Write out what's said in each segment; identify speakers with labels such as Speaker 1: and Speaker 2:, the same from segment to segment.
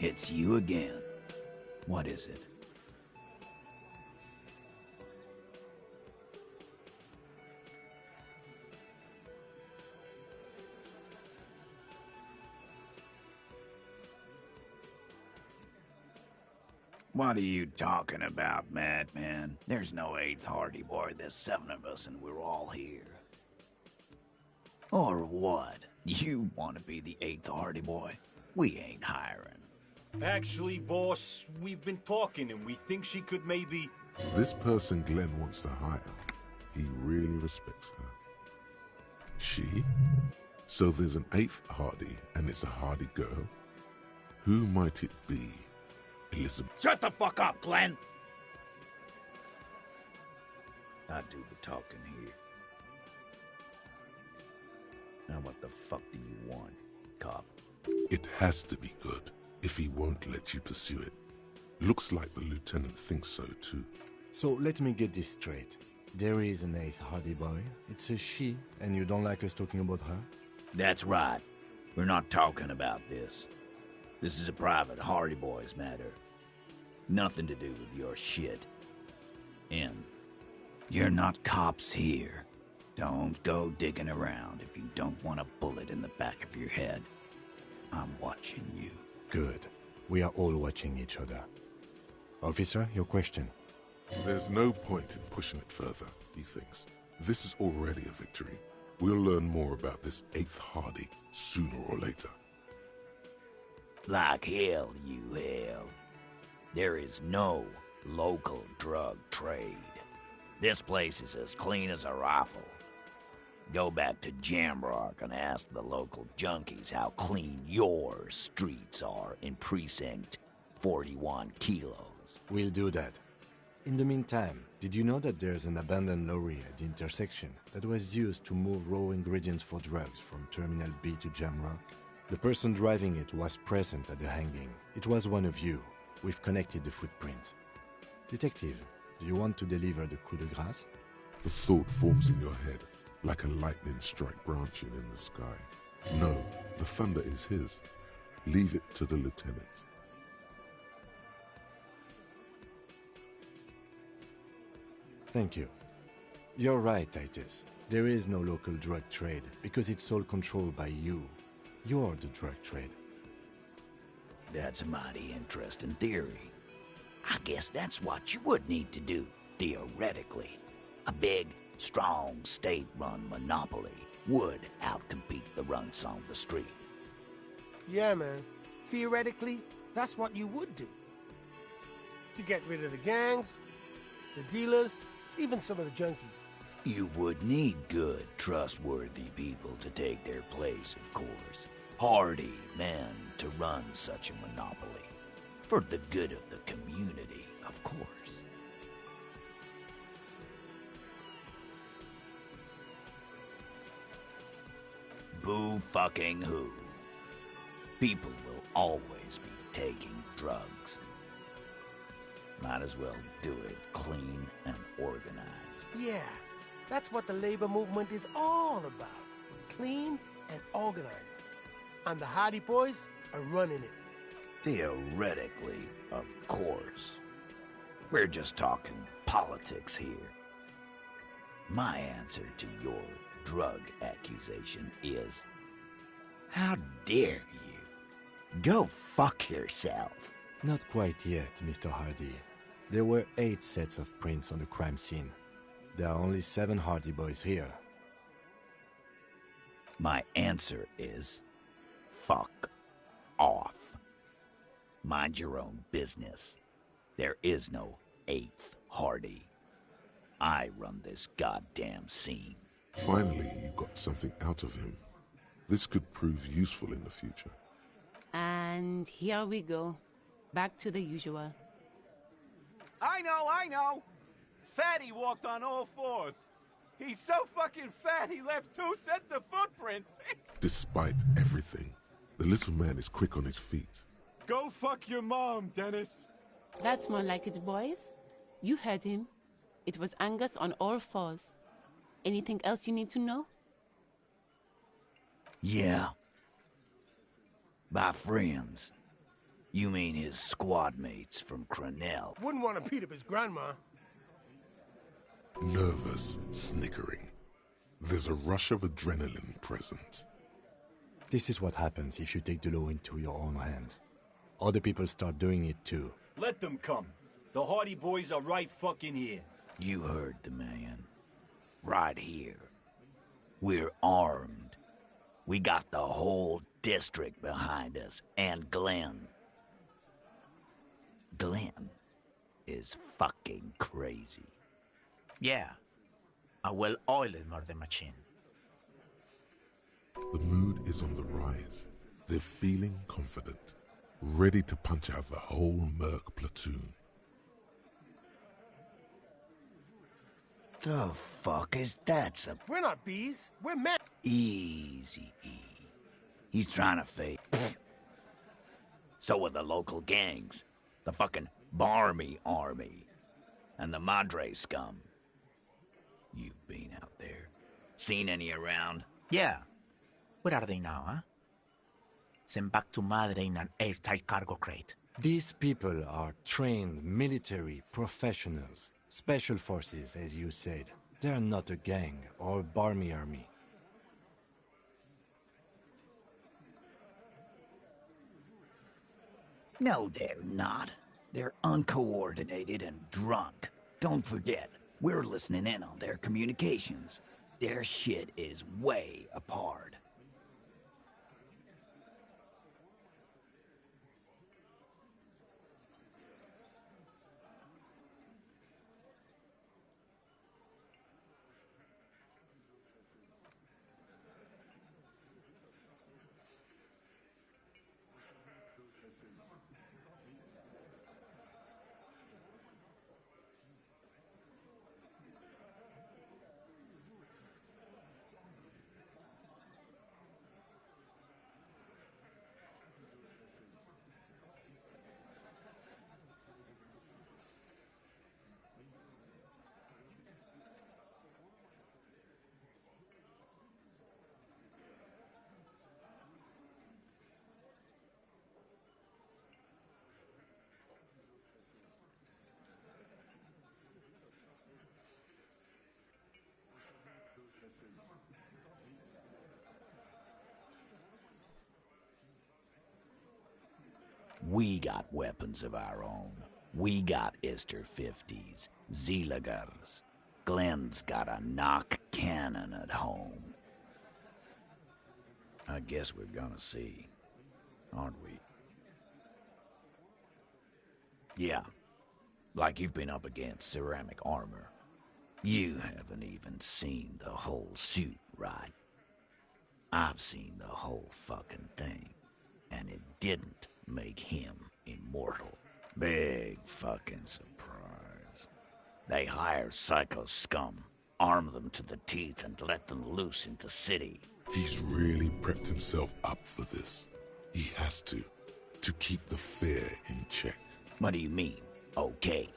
Speaker 1: It's you again. What is it? What are you talking about, madman? There's no 8th Hardy Boy. There's 7 of us and we're all here. Or what? You want to be the 8th Hardy Boy? We ain't hiring.
Speaker 2: Actually, boss, we've been talking and we think she could maybe...
Speaker 3: This person Glenn wants to hire, he really respects her. She? So there's an 8th Hardy and it's a Hardy girl? Who might it be? Elizabeth.
Speaker 1: Shut the fuck up, Glenn! I do the talking here. Now what the fuck do you want, cop?
Speaker 3: It has to be good, if he won't let you pursue it. Looks like the lieutenant thinks so too.
Speaker 4: So let me get this straight. There is an 8th Hardy Boy. It's a she, and you don't like us talking about her?
Speaker 1: That's right. We're not talking about this. This is a private Hardy Boys matter. Nothing to do with your shit. And you're not cops here. Don't go digging around if you don't want a bullet in the back of your head. I'm watching you.
Speaker 4: Good. We are all watching each other. Officer, your question.
Speaker 3: There's no point in pushing it further, he thinks. This is already a victory. We'll learn more about this 8th Hardy sooner or later.
Speaker 1: Like hell, you have. There is no local drug trade. This place is as clean as a rifle. Go back to Jamrock and ask the local junkies how clean your streets are in Precinct 41 Kilos.
Speaker 4: We'll do that. In the meantime, did you know that there's an abandoned lorry at the intersection that was used to move raw ingredients for drugs from Terminal B to Jamrock? The person driving it was present at the hanging. It was one of you. We've connected the footprints. Detective, do you want to deliver the coup de grâce?
Speaker 3: The thought forms in your head, like a lightning strike branching in the sky. No, the thunder is his. Leave it to the lieutenant.
Speaker 4: Thank you. You're right, Titus. There is no local drug trade because it's all controlled by you. You're the drug trade.
Speaker 1: That's a mighty interesting theory. I guess that's what you would need to do, theoretically. A big, strong, state-run monopoly would outcompete the runts on the street.
Speaker 5: Yeah, man. Theoretically, that's what you would do. To get rid of the gangs, the dealers, even some of the junkies.
Speaker 1: You would need good, trustworthy people to take their place, of course. Hardy men to run such a monopoly. For the good of the community, of course. Boo fucking who. People will always be taking drugs. Might as well do it clean and organized.
Speaker 5: Yeah, that's what the labor movement is all about. Clean and organized. And the Hardy Boys are running it.
Speaker 1: Theoretically, of course. We're just talking politics here. My answer to your drug accusation is, how dare you? Go fuck yourself.
Speaker 4: Not quite yet, Mr. Hardy. There were 8 sets of prints on the crime scene. There are only 7 Hardy Boys here.
Speaker 1: My answer is, fuck off. Mind your own business. There is no 8th Hardy. I run this goddamn scene.
Speaker 3: Finally, you got something out of him. This could prove useful in the future.
Speaker 6: And here we go. Back to the usual.
Speaker 2: I know! Fatty walked on all 4s. He's so fucking fat he left 2 sets of footprints.
Speaker 3: Despite everything, the little man is quick on his feet.
Speaker 2: Go fuck your mom, Dennis.
Speaker 6: That's more like it, boys. You heard him. It was Angus on all 4s. Anything else you need to know?
Speaker 1: Yeah. My friends. You mean his squad mates from Crenell?
Speaker 5: Wouldn't want to beat up his grandma.
Speaker 3: Nervous, snickering. There's a rush of adrenaline present.
Speaker 4: This is what happens if you take the law into your own hands. Other people start doing it too.
Speaker 7: Let them come. The Hardy Boys are right fucking here.
Speaker 1: You heard the man. Right here. We're armed. We got the whole district behind us, and Glenn. Glenn is fucking crazy.
Speaker 8: Yeah. A well-oiled murder machine.
Speaker 3: The mood is on the rise. They're feeling confident, ready to punch out the whole Merc platoon.
Speaker 1: The fuck is that?
Speaker 5: We're not bees. We're men.
Speaker 1: Easy, E. He's trying to fake. So are the local gangs. The fucking Barmy Army. And the Madre scum. You've been out there. Seen any around?
Speaker 8: Yeah. Where are they now, huh? Sent back to Madre in an airtight cargo crate.
Speaker 4: These people are trained military professionals. Special forces, as you said. They're not a gang or a Barmy army.
Speaker 1: No, they're not. They're uncoordinated and drunk. Don't forget, we're listening in on their communications. Their shit is way apart. We got weapons of our own. We got Ister 50s, Zeeligers. Glenn's got a knock cannon at home. I guess we're gonna see, aren't we? Yeah, like you've been up against ceramic armor. You haven't even seen the whole suit, right? I've seen the whole fucking thing, and it didn't make him immortal. Big fucking surprise. They hire psycho scum, arm them to the teeth, and let them loose in the city.
Speaker 3: He's really prepped himself up for this. He has to keep the fear in check.
Speaker 1: What do you mean, okay?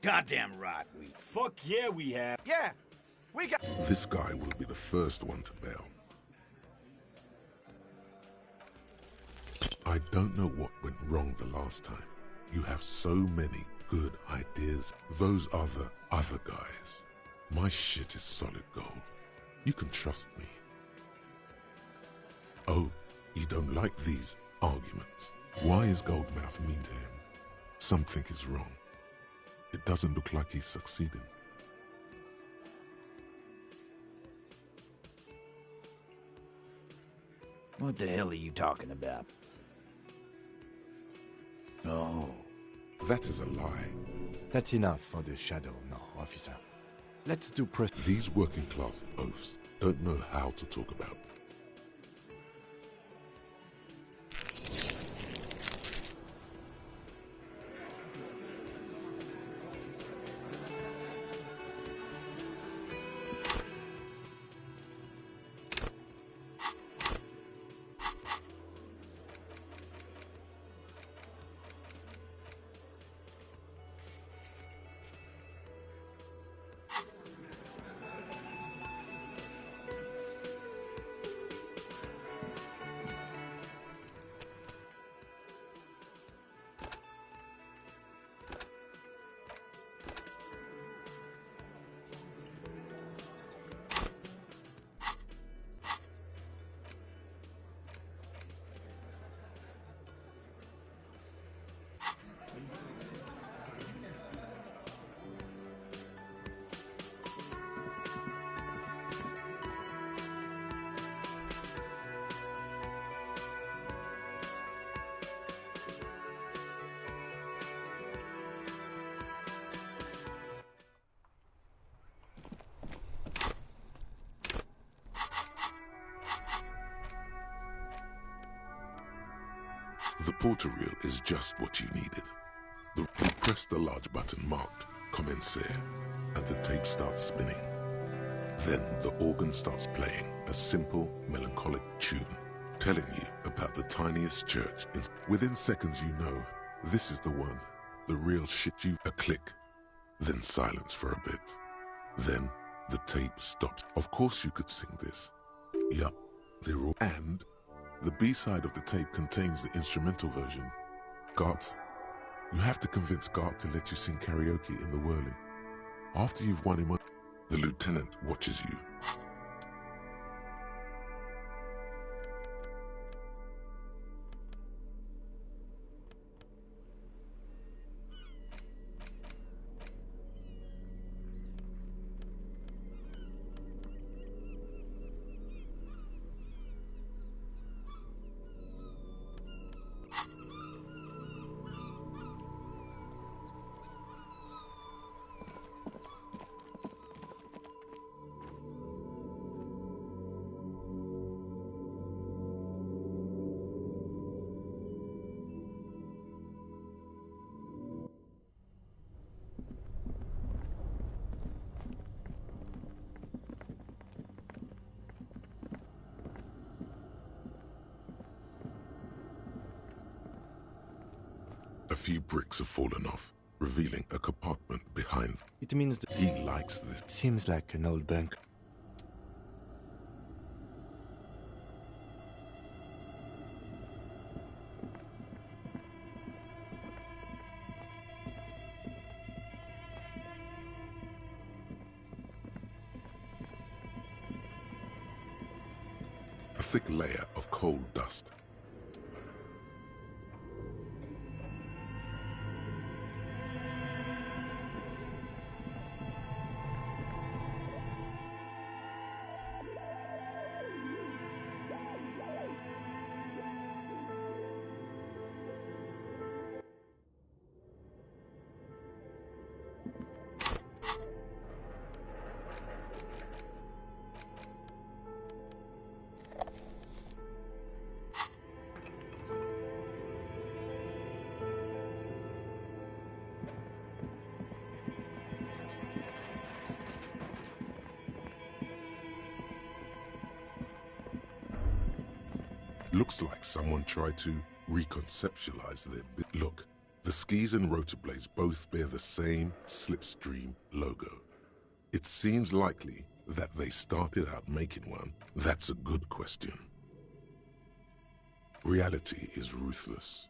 Speaker 1: Goddamn right we...
Speaker 7: Fuck yeah, we have.
Speaker 2: Yeah, we got...
Speaker 3: This guy will be the first one to bail. I don't know what went wrong the last time. You have so many good ideas. Those are the other guys. My shit is solid gold. You can trust me. Oh, you don't like these arguments. Why is Goldmouth mean to him? Something is wrong. It doesn't look like he's succeeding.
Speaker 1: What the hell are you talking about? Oh.
Speaker 3: That is a lie.
Speaker 4: That's enough for the shadow now, officer. Let's do
Speaker 3: These working class oafs don't know how to talk about. Portal-reel is just what you needed. You press the large button marked Commencer, and the tape starts spinning. Then the organ starts playing a simple, melancholic tune, telling you about the tiniest church. Within seconds you know, this is the one, the real shit. A click, then silence for a bit. Then the tape stops. Of course you could sing this. Yup, they're all... And the B-side of the tape contains the instrumental version. Gart, you have to convince Gart to let you sing karaoke in the whirling. After you've won him, the lieutenant watches you. A few bricks have fallen off, revealing a compartment behind.
Speaker 4: It means that
Speaker 3: He likes this.
Speaker 4: seems like an old bunker.
Speaker 3: A thick layer of coal dust. Looks like someone tried to reconceptualize their bit. Look, the skis and rotor blades both bear the same slipstream logo. It seems likely that they started out making one. That's a good question. Reality is ruthless.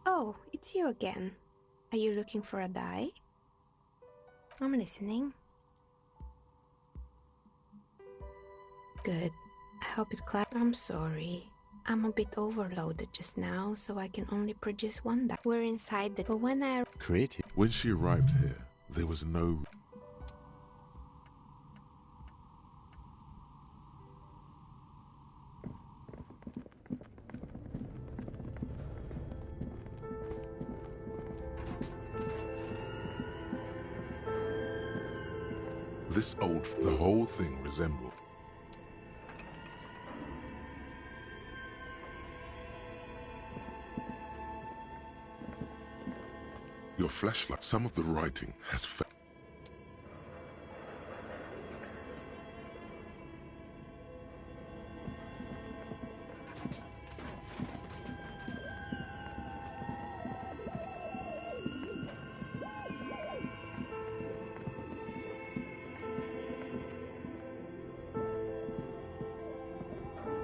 Speaker 9: Oh, it's you again. Are you looking for a die? I'm listening. Good. I hope it claps. I'm sorry. I'm a bit overloaded just now, so I can only produce one die. We're inside the... But when I...
Speaker 4: Creative.
Speaker 3: When she arrived here, there was no... The whole thing resembled. Your flashlight, some of the writing has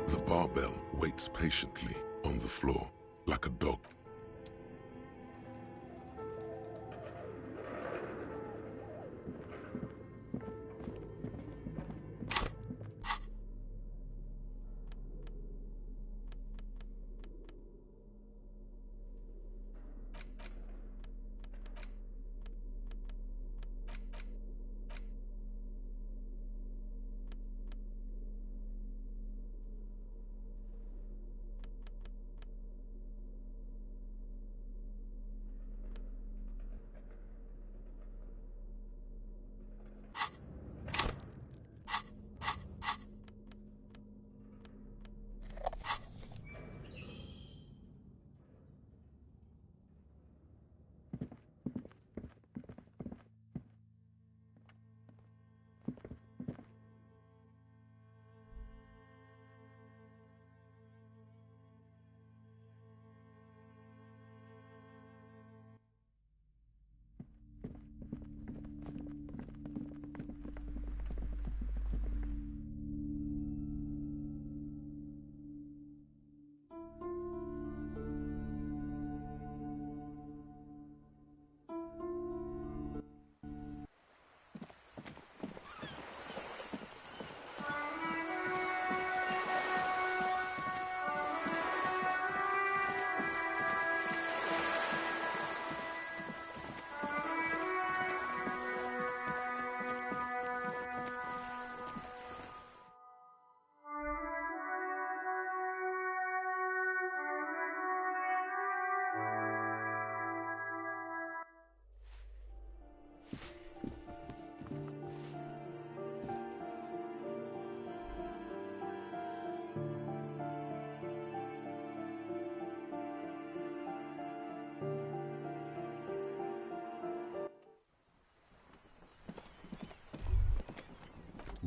Speaker 3: The barbell waits patiently on the floor, like a dog.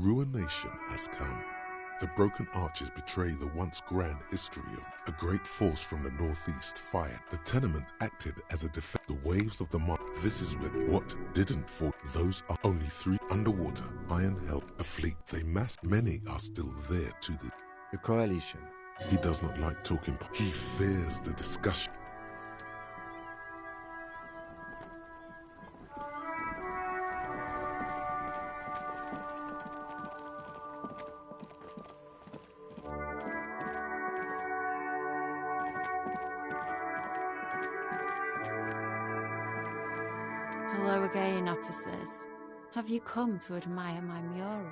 Speaker 3: Ruination has come. The broken arches betray the once grand history of a great force from the northeast fired. The tenement acted as a defense. The waves of the mark. This is with what didn't fall. Those are only 3 underwater. Iron held a fleet. They massed. Many are still there to this.
Speaker 4: The coalition.
Speaker 3: He does not like talking. He fears the discussion.
Speaker 10: Hello again, officers. Have you come to admire my mural?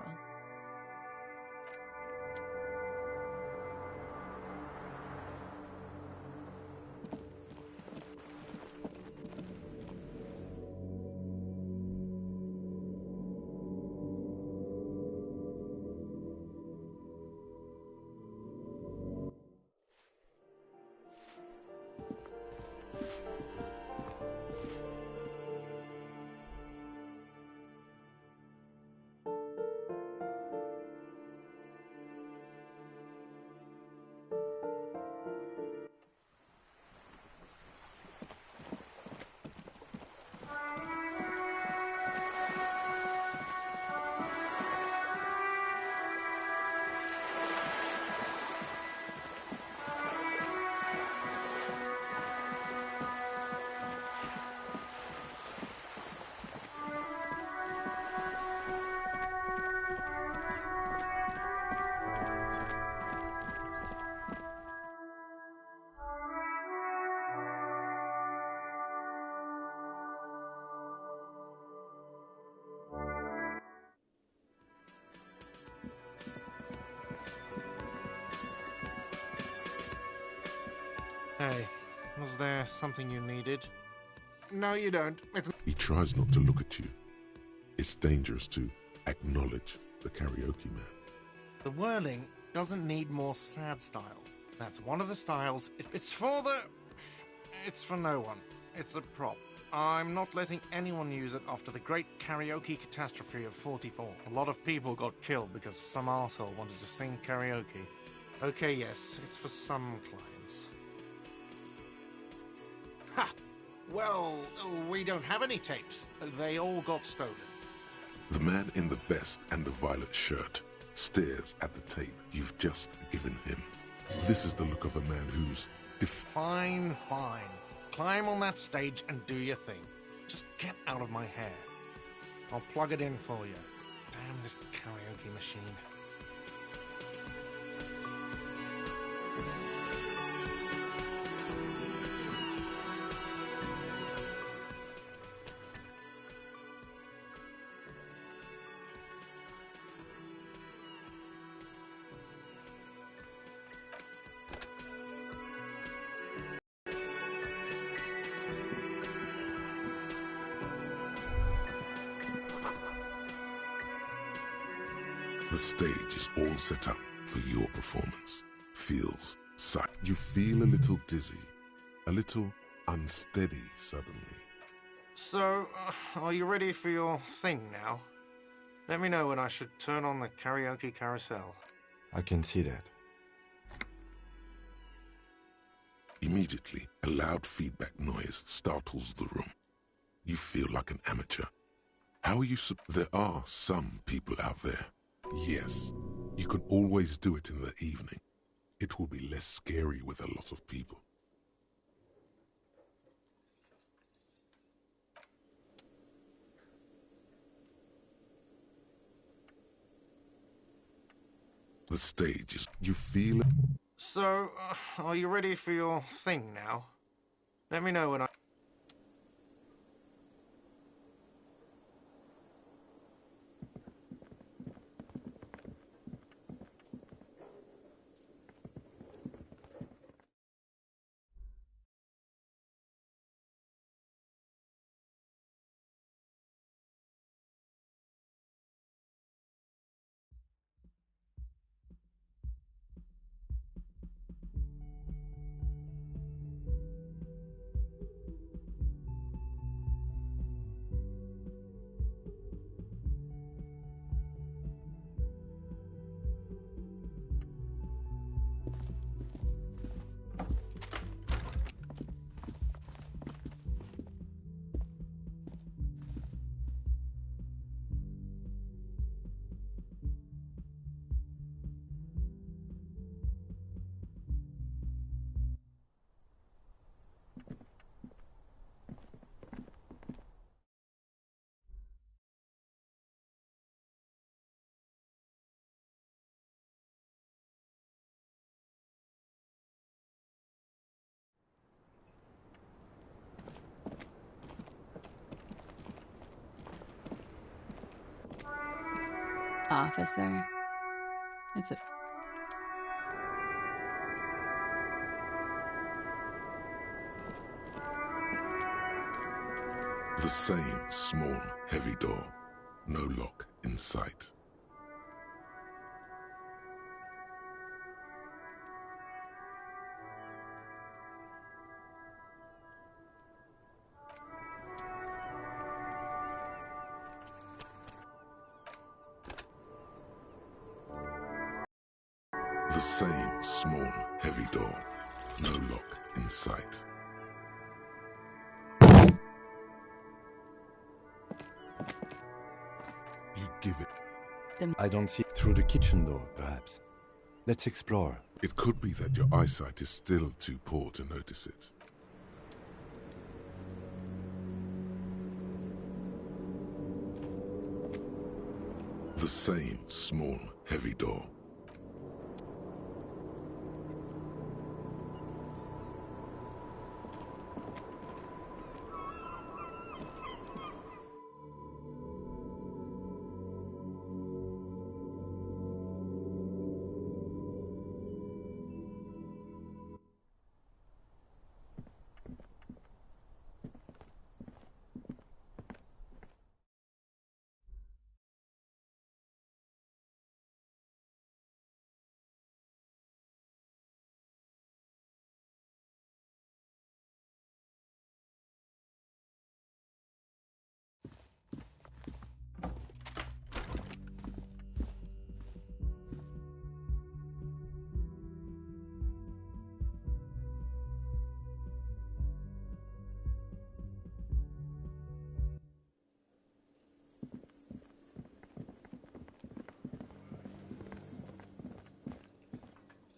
Speaker 11: Hey, was there something you needed? No, you don't.
Speaker 3: He tries not to look at you. It's dangerous to acknowledge the karaoke man.
Speaker 11: The whirling doesn't need more sad style. That's one of the styles. It's for no one. It's a prop. I'm not letting anyone use it after the great karaoke catastrophe of 44. A lot of people got killed because some arsehole wanted to sing karaoke. Okay, yes, it's for some clients. Ha! Well, we don't have any tapes. They all got stolen.
Speaker 3: The man in the vest and the violet shirt stares at the tape you've just given him. This is the look of a man who's
Speaker 11: Fine. Climb on that stage and do your thing. Just get out of my hair. I'll plug it in for you. Damn this karaoke machine.
Speaker 3: The stage is all set up for your performance. Feels sight. You feel a little dizzy, a little unsteady suddenly.
Speaker 11: So, are you ready for your thing now? Let me know when I should turn on the karaoke carousel.
Speaker 4: I can see that.
Speaker 3: Immediately, a loud feedback noise startles the room. You feel like an amateur. How are you There are some people out there. Yes, you can always do it in the evening. It will be less scary with a lot of people. The stage is... You feel it?
Speaker 11: So, are you ready for your thing now? Let me know when I...
Speaker 10: Officer. It's a...
Speaker 3: The same small, heavy door. No lock in sight. The same small, heavy door. No lock in sight. You give it.
Speaker 4: I don't see through the kitchen door, perhaps. Let's explore.
Speaker 3: It could be that your eyesight is still too poor to notice it. The same small, heavy door.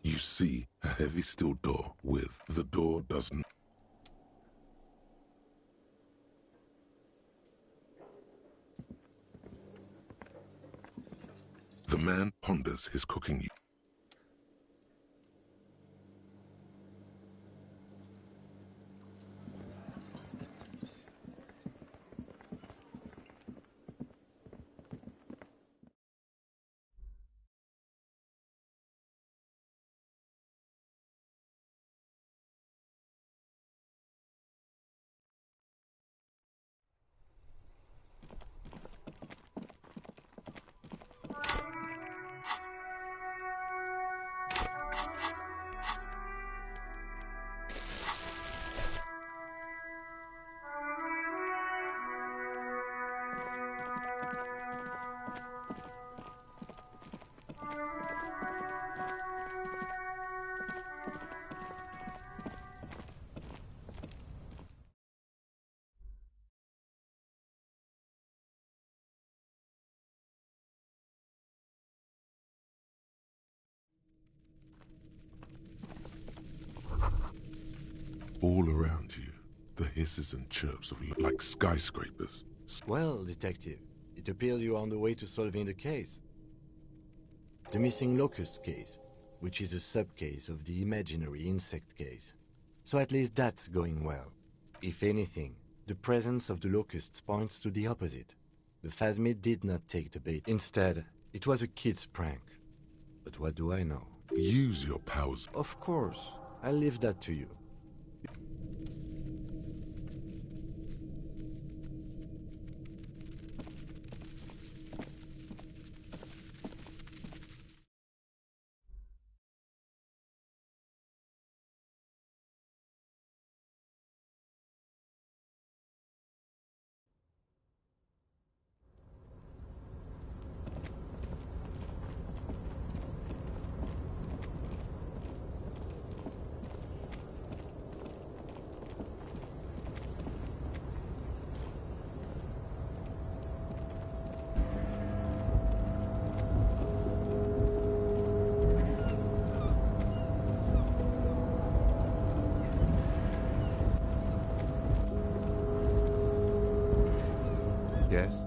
Speaker 3: You see a heavy steel door with the door doesn't. The man ponders his cooking. All around you, the hisses and chirps of like skyscrapers.
Speaker 4: Well, Detective, it appears you're on the way to solving the case. The missing locust case, which is a sub-case of the imaginary insect case. So at least that's going well. If anything, the presence of the locusts points to the opposite. The phasmid did not take the bait. Instead, it was a kid's prank. But what do I know?
Speaker 3: Use your powers.
Speaker 4: Of course, I'll leave that to you. Yes?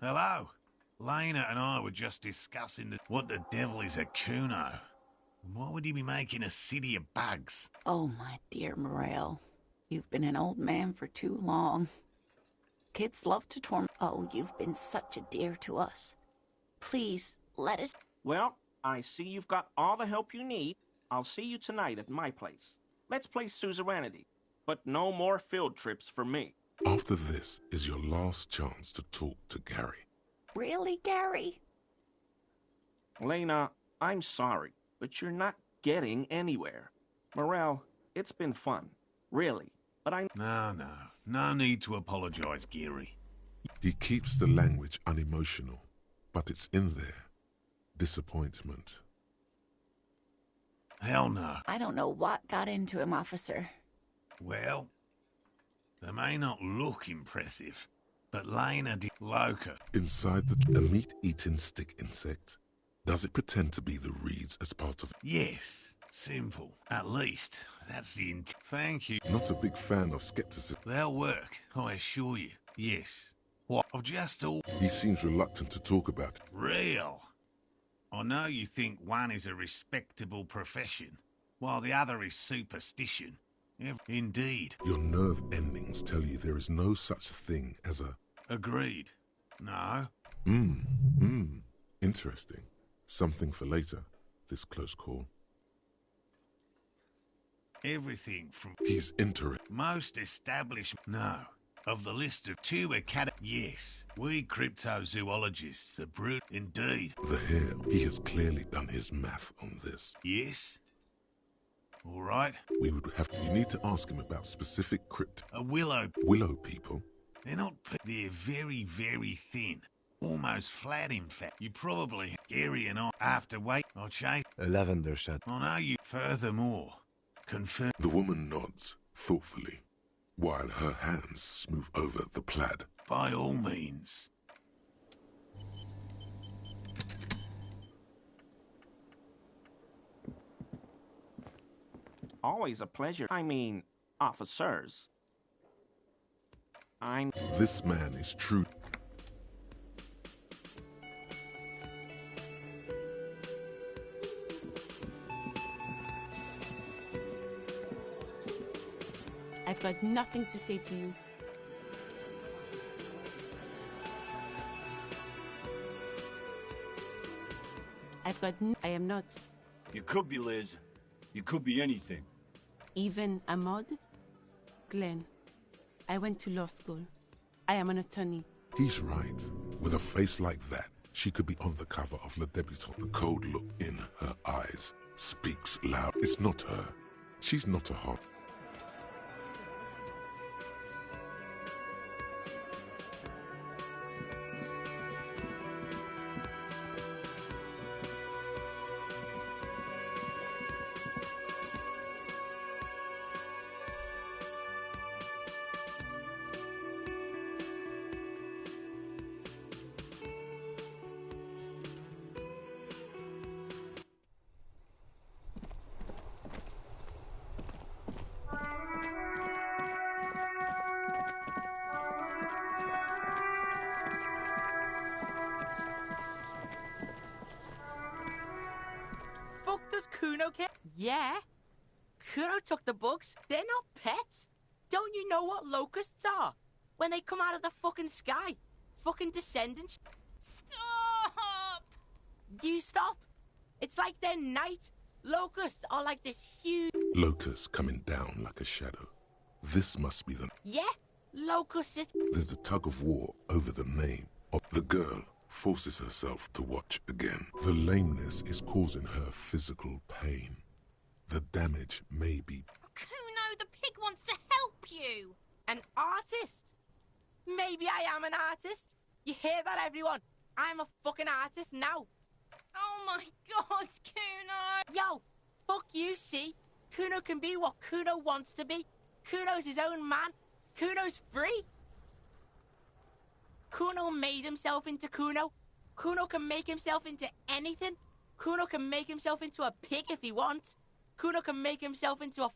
Speaker 12: Hello. Lena and I were just discussing what the devil is a Kuno. Why would he be making a city of bugs?
Speaker 10: Oh, my dear Morel. You've been an old man for too long. Kids love to torment. Oh, you've been such a dear to us. Please, let us...
Speaker 13: Well, I see you've got all the help you need. I'll see you tonight at my place. Let's play Suzerainty. But no more field trips for me.
Speaker 3: After this is your last chance to talk to Gary.
Speaker 10: Really, Gary?
Speaker 13: Lena, I'm sorry, but you're not getting anywhere. Morel, it's been fun. Really. But I...
Speaker 12: No need to apologize, Gary.
Speaker 3: He keeps the language unemotional, but it's in there. Disappointment.
Speaker 12: Hell no.
Speaker 10: I don't know what got into him, officer.
Speaker 12: Well, they may not look impressive, but Lena Loca.
Speaker 3: Inside a meat-eating stick insect? Does it pretend to be the reeds as part of it?
Speaker 12: Yes, simple. At least, that's the intent. Thank you.
Speaker 3: Not a big fan of skepticism.
Speaker 12: They'll work, I assure you. Yes. What? I've just all...
Speaker 3: He seems reluctant to talk about it.
Speaker 12: Real. I know you think one is a respectable profession, while the other is superstition. Indeed.
Speaker 3: Your nerve endings tell you there is no such thing as a...
Speaker 12: Agreed. No.
Speaker 3: Interesting. Something for later, this close call.
Speaker 12: Everything from...
Speaker 3: He's interested.
Speaker 12: Most established... No. Of the list of 2 academy... Yes. We cryptozoologists are brute indeed.
Speaker 3: The hair. He has clearly done his math on this.
Speaker 12: Yes. All right.
Speaker 3: We would have... You need to ask him about specific crypt...
Speaker 12: A willow...
Speaker 3: Willow people?
Speaker 12: They're not... They're very, very thin. Almost flat, in fact. You probably... Gary and I... After wait... I'll chase...
Speaker 4: A lavender shot.
Speaker 12: I know you... Furthermore... Confirm...
Speaker 3: The woman nods, thoughtfully, while her hands smooth over the plaid.
Speaker 12: By all means.
Speaker 13: Always a pleasure. I mean, officers.
Speaker 3: This man is true.
Speaker 6: I've got nothing to say to you. I am not.
Speaker 7: You could be, Liz. You could be anything.
Speaker 6: Even a mod? Glenn, I went to law school. I am an attorney.
Speaker 3: He's right. With a face like that, she could be on the cover of Le Débutante. The cold look in her eyes speaks loud. It's not her. She's not a hot.
Speaker 14: Kuno care? Yeah. Kuno took the books. They're not pets. Don't you know what locusts are? When they come out of the fucking sky. Fucking descendants. Stop! You stop. It's like they're night. Locusts are like this huge...
Speaker 3: Locusts coming down like a shadow. This must be the...
Speaker 14: Yeah, locusts is...
Speaker 3: There's a tug of war over the name of the girl. Forces herself to watch again. The lameness is causing her physical pain. The damage may be...
Speaker 14: Kuno, the pig wants to help you. An artist? Maybe I am an artist. You hear that, everyone? I'm a fucking artist now. Oh my god, Kuno! Yo, fuck you, see? Kuno can be what Kuno wants to be. Kuno's his own man. Kuno's free. Kuno made himself into Kuno. Kuno can make himself into anything. Kuno can make himself into a pig if he wants. Kuno can make himself into a...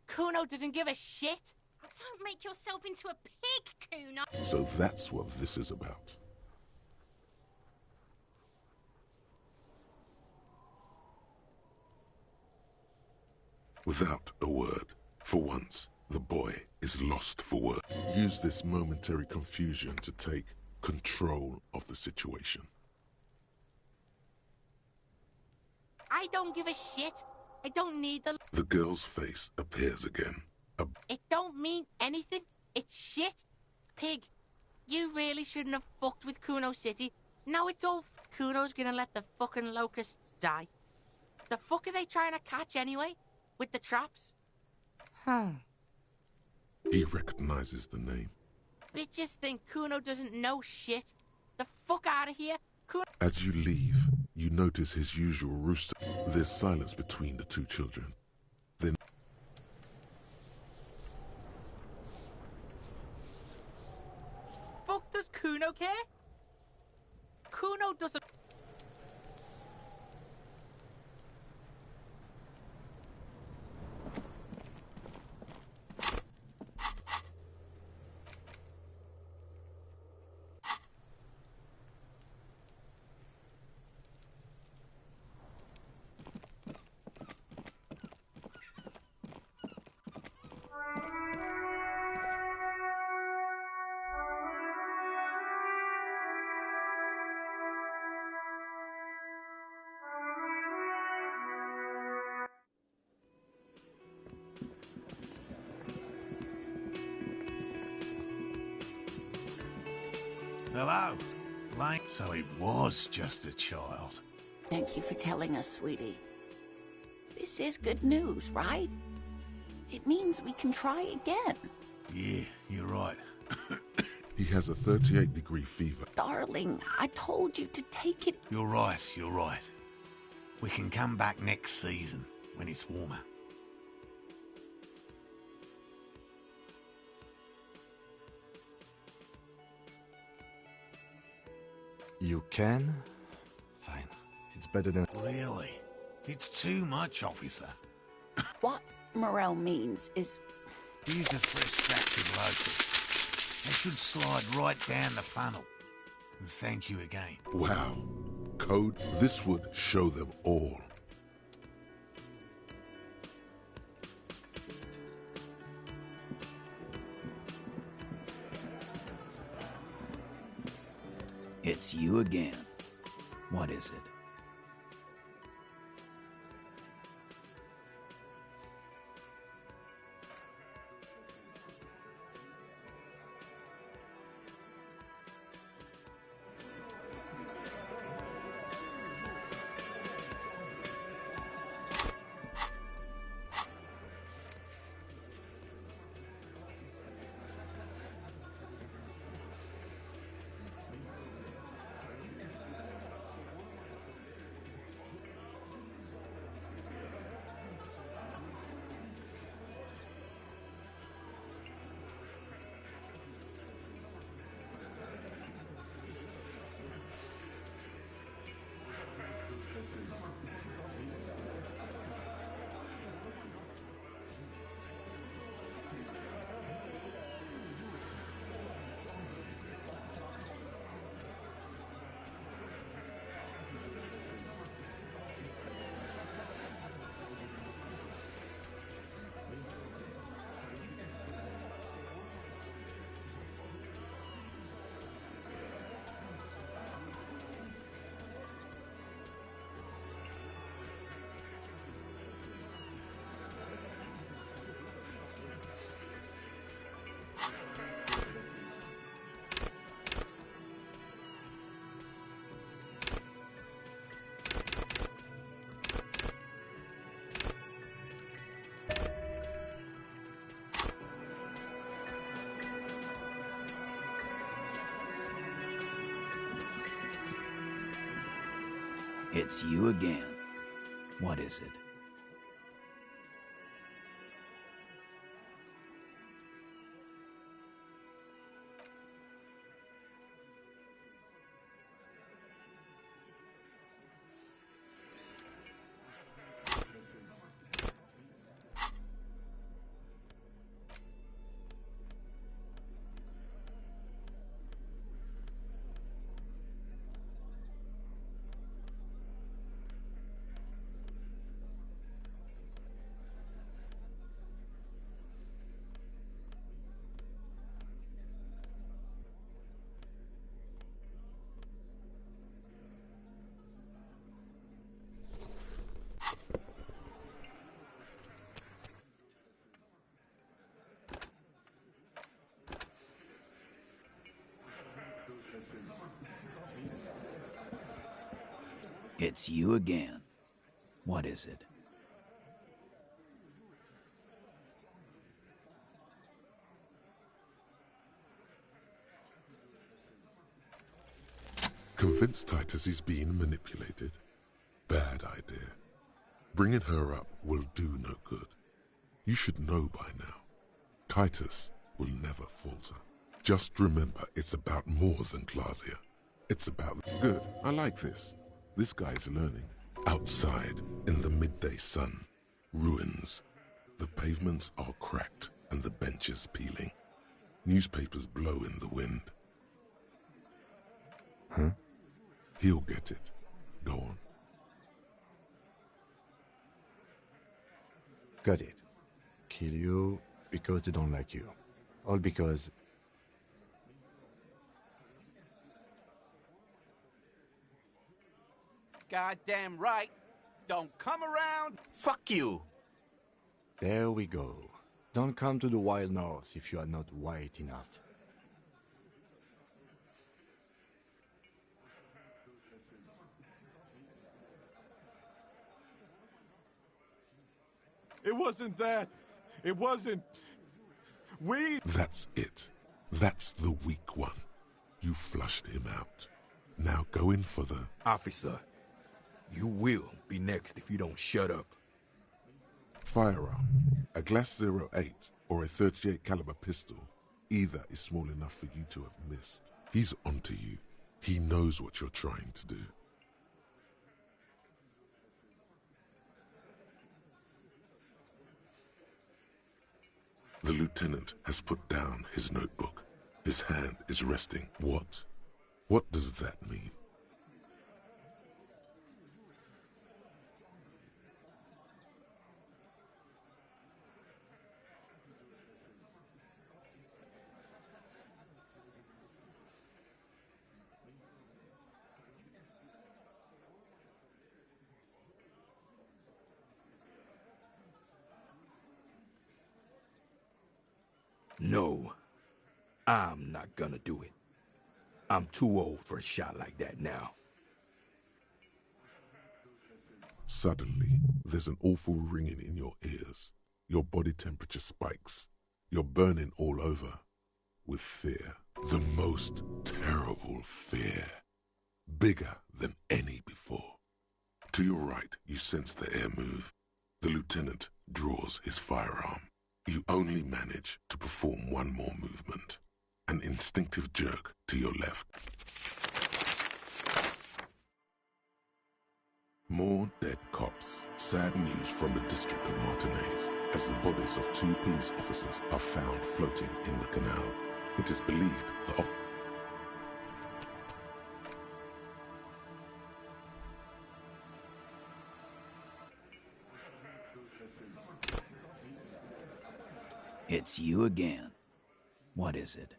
Speaker 14: Kuno doesn't give a shit.
Speaker 15: Don't make yourself into a pig, Kuno.
Speaker 3: So that's what this is about. without a word. For once, the boy is lost for words. Use this momentary confusion to take control of the situation.
Speaker 14: I don't give a shit. I don't need the...
Speaker 3: The girl's face appears again.
Speaker 14: It don't mean anything. It's shit. Pig, you really shouldn't have fucked with Kuno City. Now it's all... Kuno's gonna let the fucking locusts die. The fuck are they trying to catch anyway? With the traps? Huh.
Speaker 3: He recognizes the name.
Speaker 14: Bitches think Kuno doesn't know shit. The fuck out of here. Kuno...
Speaker 3: As you leave, you notice his usual rooster. There's silence between the two children. Then...
Speaker 14: Fuck does Kuno care? Kuno doesn't...
Speaker 12: Hello, Lane. So he was just a child.
Speaker 10: Thank you for telling us, sweetie. This is good news, right? It means we can try again.
Speaker 12: Yeah, you're right.
Speaker 3: He has a 38-degree fever.
Speaker 10: Darling, I told you to take it.
Speaker 12: You're right, you're right. We can come back next season, when it's warmer.
Speaker 4: You can? Fine. It's better than...
Speaker 12: Really? It's too much, officer.
Speaker 10: What Morel means is...
Speaker 12: Here's a fresh batch of locals. They should slide right down the funnel. And thank you again.
Speaker 3: Wow. Code, this would show them all.
Speaker 1: It's you again. What is it? It's you again. What is it? It's you again. What is it?
Speaker 3: Convince Titus he's being manipulated? Bad idea. Bringing her up will do no good. You should know by now. Titus will never falter. Just remember, it's about more than Glasia. It's about... Good, I like this. This guy's learning. Outside, in the midday sun, ruins. The pavements are cracked and the benches peeling. Newspapers blow in the wind. Huh? He'll get it. Go on.
Speaker 4: Got it. Kill you because they don't like you. All because...
Speaker 2: Goddamn right. Don't come around.
Speaker 7: Fuck you.
Speaker 4: There we go. Don't come to the wild north if you are not white enough.
Speaker 2: It wasn't that. It wasn't. We...
Speaker 3: That's it. That's the weak one. You flushed him out. Now go in for the...
Speaker 15: Officer, you will be next if you don't shut up.
Speaker 3: Firearm. A Glass 08 or a 38 caliber pistol. Either is small enough for you to have missed. He's onto you. He knows what you're trying to do. The lieutenant has put down his notebook. His hand is resting. What? What does that mean?
Speaker 15: No, I'm not gonna do it. I'm too old for a shot like that now.
Speaker 3: Suddenly, there's an awful ringing in your ears. Your body temperature spikes. You're burning all over with fear. The most terrible fear. Bigger than any before. To your right, you sense the air move. The lieutenant draws his firearm. You only manage to perform one more movement. An instinctive jerk to your left. More dead cops. Sad news from the district of Martinez, as the bodies of 2 police officers are found floating in the canal. It is believed the
Speaker 1: It's you again. What is it?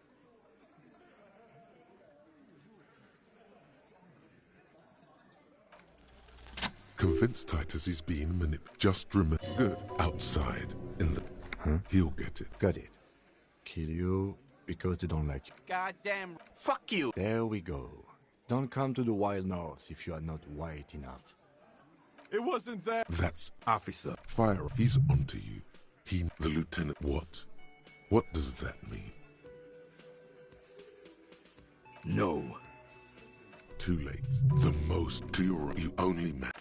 Speaker 3: Convince Titus he's being manipulated. Just remember. Good. Outside, in the... Huh? He'll get it.
Speaker 4: Got it. Kill you because they don't like you.
Speaker 2: Goddamn.
Speaker 7: Fuck you.
Speaker 4: There we go. Don't come to the wild north if you are not white enough.
Speaker 2: It wasn't that.
Speaker 3: That's...
Speaker 15: Officer.
Speaker 3: Fire. He's onto you. The lieutenant... What? What does that mean?
Speaker 15: No.
Speaker 3: Too late. The most to your right. You only man.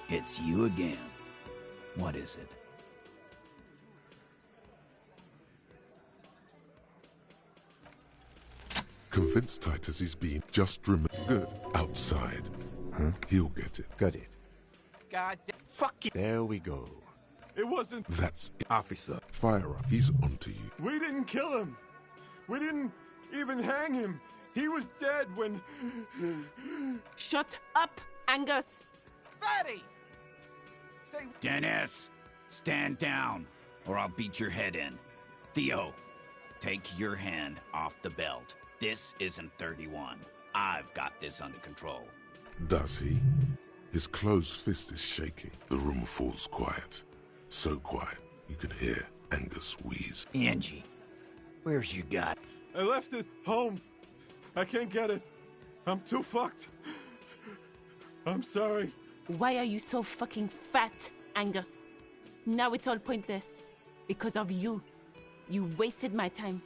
Speaker 1: It's you again. What is it?
Speaker 3: Convince Titus he's being... Just remember... Good. Outside. Huh? He'll get it.
Speaker 4: Got it.
Speaker 2: Goddamn.
Speaker 7: Fuck you.
Speaker 4: There we go.
Speaker 2: It wasn't...
Speaker 3: That's it.
Speaker 15: Officer.
Speaker 3: Firearm. He's onto you.
Speaker 2: We didn't kill him. We didn't even hang him. He was dead when...
Speaker 6: Shut up, Angus!
Speaker 2: Fatty! Say...
Speaker 1: Dennis! Stand down, or I'll beat your head in. Theo, take your hand off the belt. This isn't 31. I've got this under control.
Speaker 3: Does he? His closed fist is shaking. The room falls quiet. So quiet, you can hear Angus wheeze.
Speaker 1: Angie, where's your guy?
Speaker 2: I left it home. I can't get it. I'm too fucked. I'm sorry.
Speaker 6: Why are you so fucking fat, Angus? Now it's all pointless. Because of you. You wasted my time.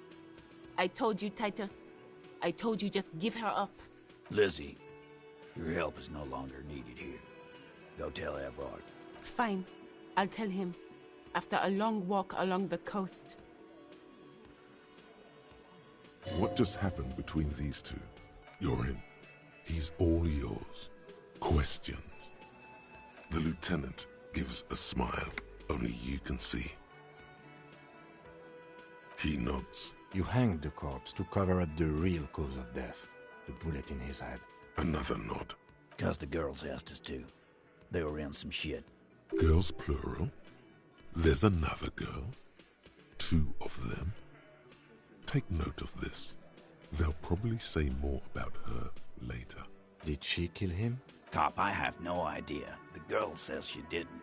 Speaker 6: I told you, Titus. I told you just give her up.
Speaker 1: Lizzie, your help is no longer needed here. Go tell Everard.
Speaker 6: Fine. I'll tell him. After a long walk along the coast.
Speaker 3: What just happened between these two? You're in. He's all yours. Questions. The lieutenant gives a smile only you can see. He nods.
Speaker 4: You hanged the corpse to cover up the real cause of death. The bullet in his head.
Speaker 3: Another nod.
Speaker 1: 'Cause the girls asked us to. They were in some shit.
Speaker 3: Girls plural? There's another girl? 2 of them? Take note of this. They'll probably say more about her later.
Speaker 4: Did she kill him?
Speaker 1: Cop, I have no idea. The girl says she didn't.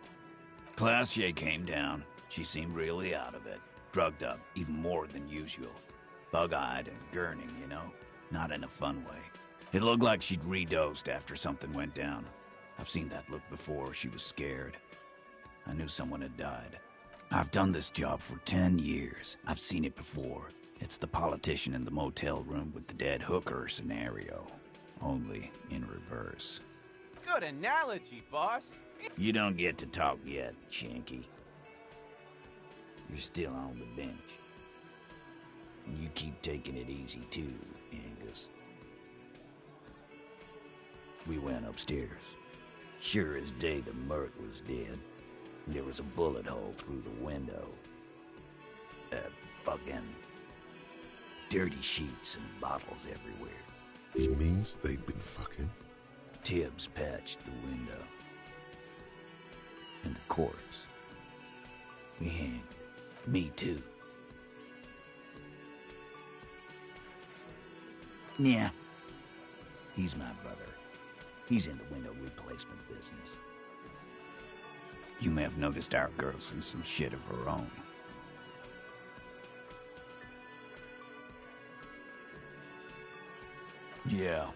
Speaker 1: Classier came down. She seemed really out of it. Drugged up, even more than usual. Bug-eyed and gurning, you know? Not in a fun way. It looked like she'd redosed after something went down. I've seen that look before. She was scared. I knew someone had died. I've done this job for 10 years. I've seen it before. It's the politician in the motel room with the dead hooker scenario. Only in reverse.
Speaker 2: Good analogy, boss.
Speaker 1: You don't get to talk yet, Shanky. You're still on the bench. You keep taking it easy too, Angus. We went upstairs. Sure as day the Merc was dead. There was a bullet hole through the window. Fucking dirty sheets and bottles everywhere.
Speaker 3: He means they'd been fucking?
Speaker 1: Tibbs patched the window. And the corpse. We hanged. Me too. Yeah. He's my brother. He's in the window replacement business. You may have noticed our girl's in some shit of her own. Yeah,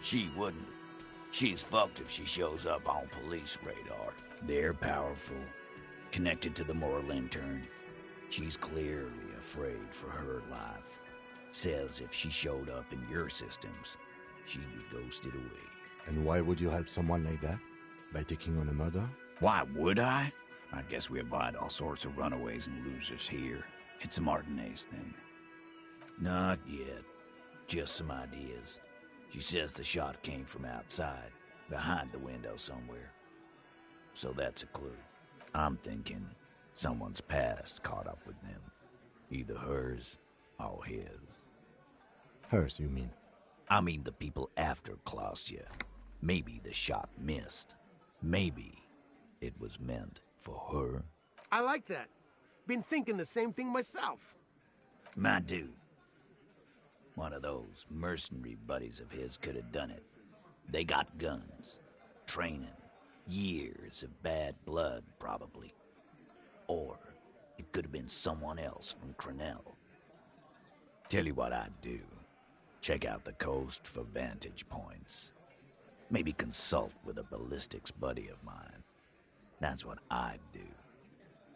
Speaker 1: she wouldn't. She's fucked if she shows up on police radar. They're powerful, connected to the moral intern. She's clearly afraid for her life. Says if she showed up in your systems, she'd be ghosted away.
Speaker 4: And why would you help someone like that? By taking on a murder?
Speaker 1: Why would I? I guess we abide all sorts of runaways and losers here. It's a Martinez thing. Not yet. Just some ideas. She says the shot came from outside, behind the window somewhere. So that's a clue. I'm thinking someone's past caught up with them. Either hers or his.
Speaker 4: Hers, you mean?
Speaker 1: I mean the people after Klausya. Maybe the shot missed. Maybe it was meant for her.
Speaker 5: I like that. Been thinking the same thing myself.
Speaker 1: My dude. One of those mercenary buddies of his could have done it. They got guns, training, years of bad blood, probably. Or it could have been someone else from Crenell. Tell you what I'd do. Check out the coast for vantage points. Maybe consult with a ballistics buddy of mine. That's what I'd do.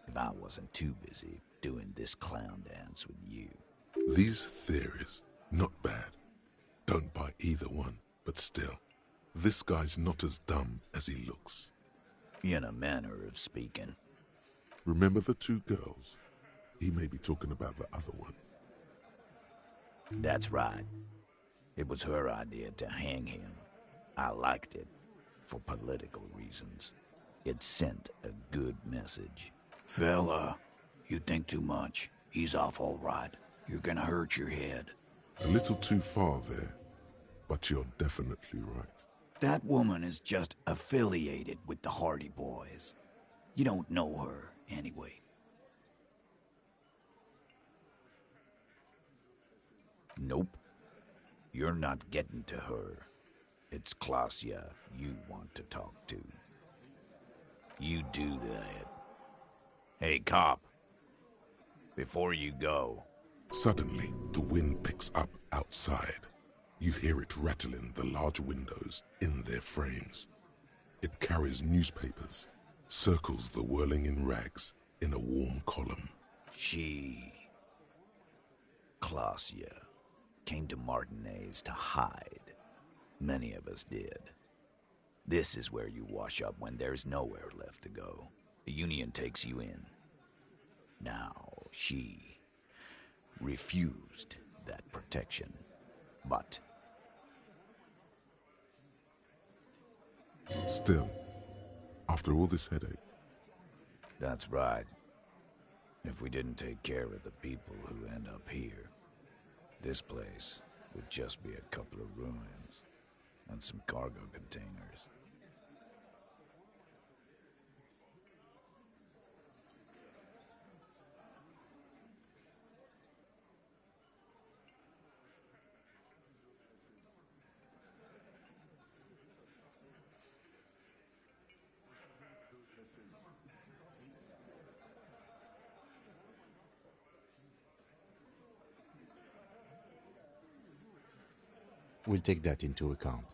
Speaker 1: If I wasn't too busy doing this clown dance with you.
Speaker 3: These theories, not bad. Don't buy either one, but still. This guy's not as dumb as he looks.
Speaker 1: In a manner of speaking.
Speaker 3: Remember the 2 girls? He may be talking about the other one.
Speaker 1: That's right. It was her idea to hang him. I liked it. For political reasons. It sent a good message. Fella, you think too much. He's off all right. You're gonna hurt your head.
Speaker 3: A little too far there, but you're definitely right.
Speaker 1: That woman is just affiliated with the Hardy Boys. You don't know her, anyway. Nope. You're not getting to her. It's Klasia you want to talk to. You do that. Hey, cop. Before you go...
Speaker 3: Suddenly, the wind picks up outside. You hear it rattling the large windows in their frames. It carries newspapers, circles the whirling in rags in a warm column.
Speaker 1: She... Klasia came to Martinez to hide. Many of us did. This is where you wash up when there's nowhere left to go. The Union takes you in. Now, she refused that protection, but...
Speaker 3: Still, after all this headache...
Speaker 1: That's right. If we didn't take care of the people who end up here, this place would just be a couple of ruins and some cargo containers.
Speaker 4: We'll take that into account.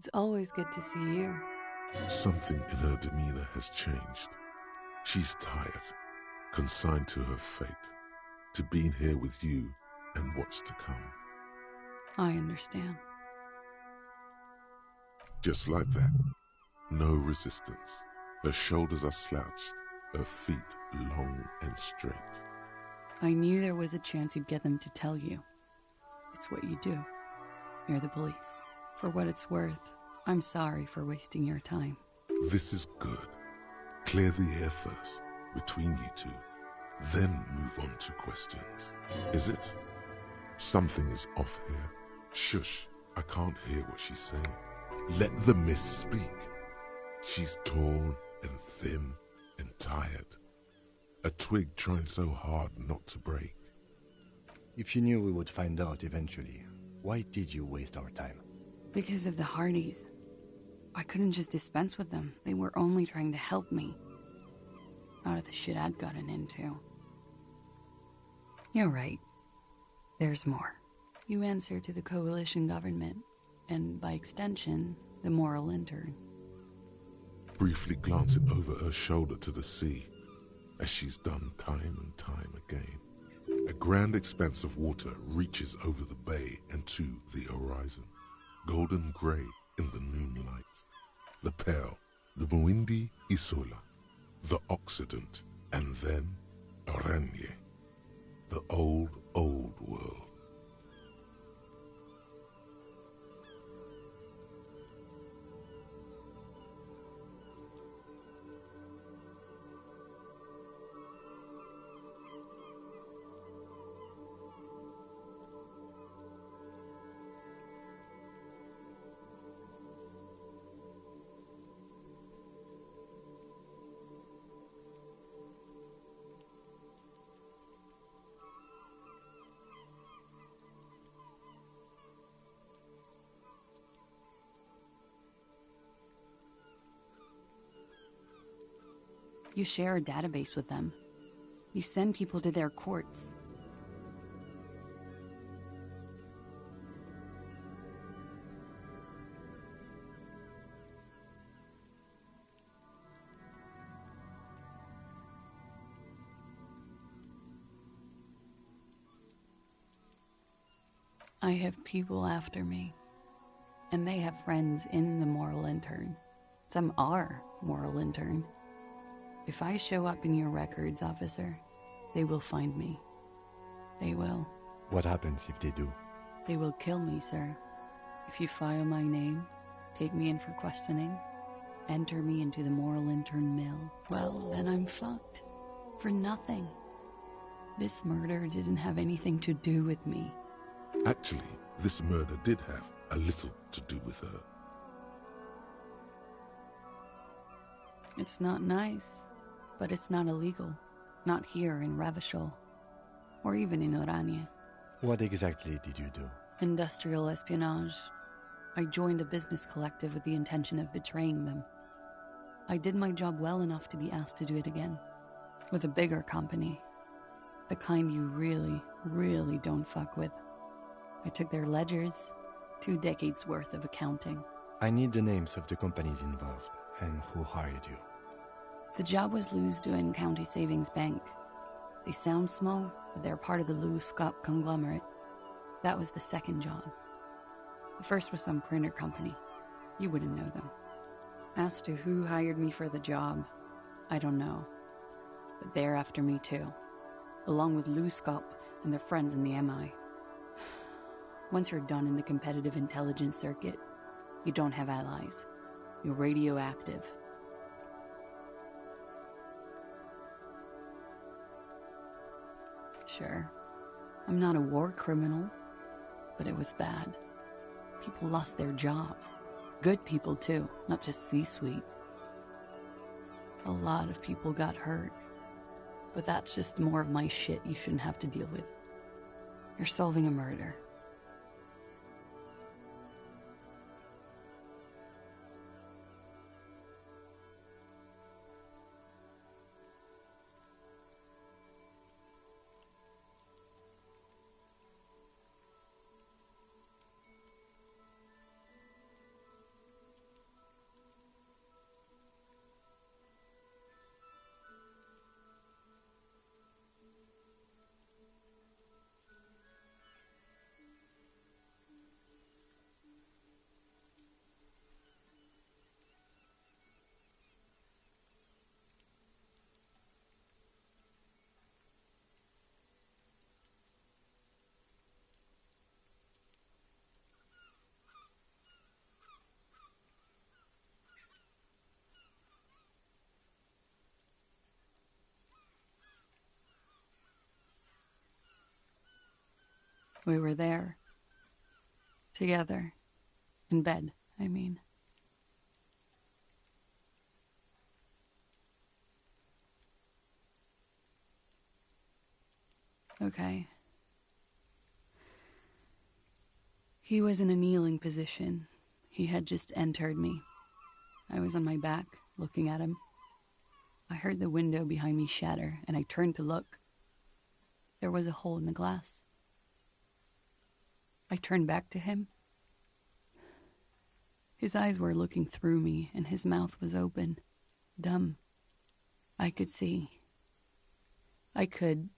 Speaker 16: It's always good to see you.
Speaker 3: Something in her demeanor has changed. She's tired, consigned to her fate, to being here with you and what's to come.
Speaker 16: I understand.
Speaker 3: Just like that. No resistance. Her shoulders are slouched, her feet long and straight.
Speaker 16: I knew there was a chance you'd get them to tell you. It's what you do. You're the police. For what it's worth, I'm sorry for wasting your time.
Speaker 3: This is good. Clear the air first, between you two. Then move on to questions. Is it? Something is off here. Shush, I can't hear what she's saying. Let the miss speak. She's tall and thin and tired. A twig trying so hard not to break.
Speaker 4: If you knew we would find out eventually, why did you waste our time?
Speaker 16: Because of the Hardys. I couldn't just dispense with them. They were only trying to help me. Out of the shit I'd gotten into. You're right. There's more. You answer to the coalition government, and by extension, the moral intern.
Speaker 3: Briefly glancing over her shoulder to the sea, as she's done time and time again. A grand expanse of water reaches over the bay and to the horizon, golden grey in the noonlight. The Pearl, the Muindi Isola, the Occident, and then Oranje, the old, old world.
Speaker 16: You share a database with them. You send people to their courts. I have people after me, and they have friends in the moral intern. Some are moral intern. If I show up in your records, officer, they will find me. They will.
Speaker 4: What happens if they do?
Speaker 16: They will kill me, sir. If you file my name, take me in for questioning, enter me into the moral intern mill, well, then I'm fucked. For nothing. This murder didn't have anything to do with me.
Speaker 3: Actually, this murder did have a little to do with her.
Speaker 16: It's not nice, but it's not illegal. Not here in Ravishol, or even in Oranje.
Speaker 4: What exactly did you do?
Speaker 16: Industrial espionage. I joined a business collective with the intention of betraying them. I did my job well enough to be asked to do it again. With a bigger company. The kind you really, really don't fuck with. I took their ledgers, 2 decades worth of accounting.
Speaker 4: I need the names of the companies involved and who hired you.
Speaker 16: The job was Louisdouin County Savings Bank. They sound small, but they're part of the Louis Scott conglomerate. That was the second job. The first was some printer company. You wouldn't know them. As to who hired me for the job, I don't know. But they're after me too, along with Louis Scott and their friends in the MI. Once you're done in the competitive intelligence circuit, you don't have allies. You're radioactive. Sure, I'm not a war criminal, but it was bad. People lost their jobs. Good people too, not just C-suite. A lot of people got hurt, but that's just more of my shit you shouldn't have to deal with. You're solving a murder. We were there. Together. In bed, I mean. Okay. He was in a kneeling position. He had just entered me. I was on my back, looking at him. I heard the window behind me shatter, and I turned to look. there was a hole in the glass. I turned back to him. His eyes were looking through me, and his mouth was open, dumb. I could see. I could.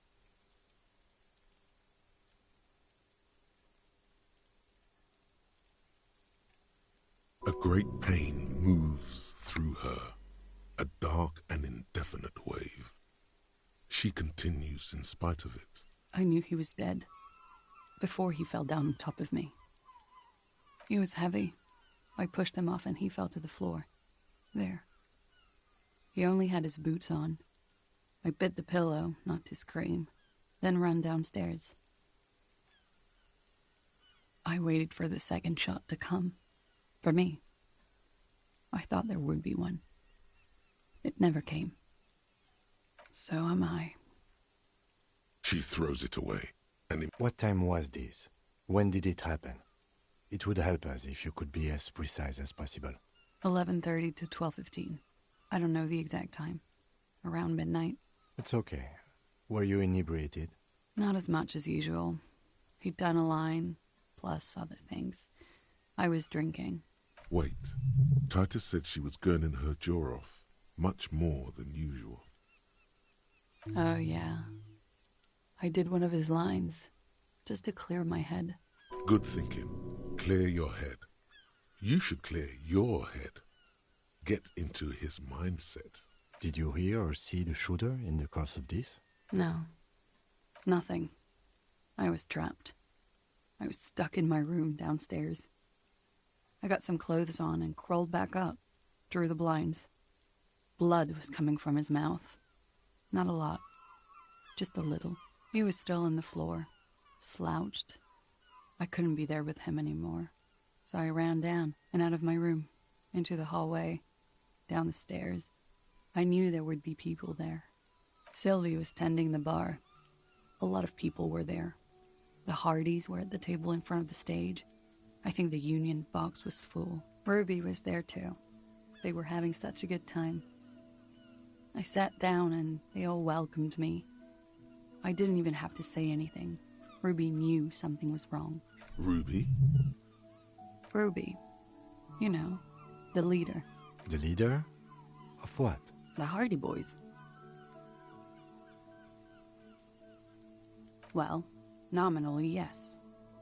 Speaker 3: A great pain moves through her, a dark and indefinite wave. She continues in spite of it.
Speaker 16: I knew he was dead before he fell down on top of me. He was heavy. I pushed him off and he fell to the floor. There. He only had his boots on. I bit the pillow, not to scream, then ran downstairs. I waited for the second shot to come. For me. I thought there would be one. It never came. So am I.
Speaker 3: She throws it away. And
Speaker 4: what time was this? When did it happen? It would help us if you could be as precise as possible.
Speaker 16: 11:30 to 12:15. I don't know the exact time. Around midnight.
Speaker 4: It's okay. Were you inebriated?
Speaker 16: Not as much as usual. He'd done a line, plus other things. I was drinking.
Speaker 3: Wait. Titus said she was gurning her jaw off, much more than usual.
Speaker 16: Oh, yeah. I did one of his lines, just to clear my head.
Speaker 3: Good thinking. Clear your head. You should clear your head. Get into his mindset.
Speaker 4: Did you hear or see the shooter in the course of this?
Speaker 16: No. Nothing. I was trapped. I was stuck in my room downstairs. I got some clothes on and crawled back up, drew the blinds. Blood was coming from his mouth. Not a lot. Just a little. He was still on the floor, slouched. I couldn't be there with him anymore. So I ran down and out of my room, into the hallway, down the stairs. I knew there would be people there. Sylvie was tending the bar. A lot of people were there. The Hardys were at the table in front of the stage. I think the Union box was full. Ruby was there too. They were having such a good time. I sat down and they all welcomed me. I didn't even have to say anything. Ruby knew something was wrong.
Speaker 3: Ruby?
Speaker 16: Ruby. You know, the leader.
Speaker 4: The leader? Of what?
Speaker 16: The Hardy Boys. Well, nominally, yes.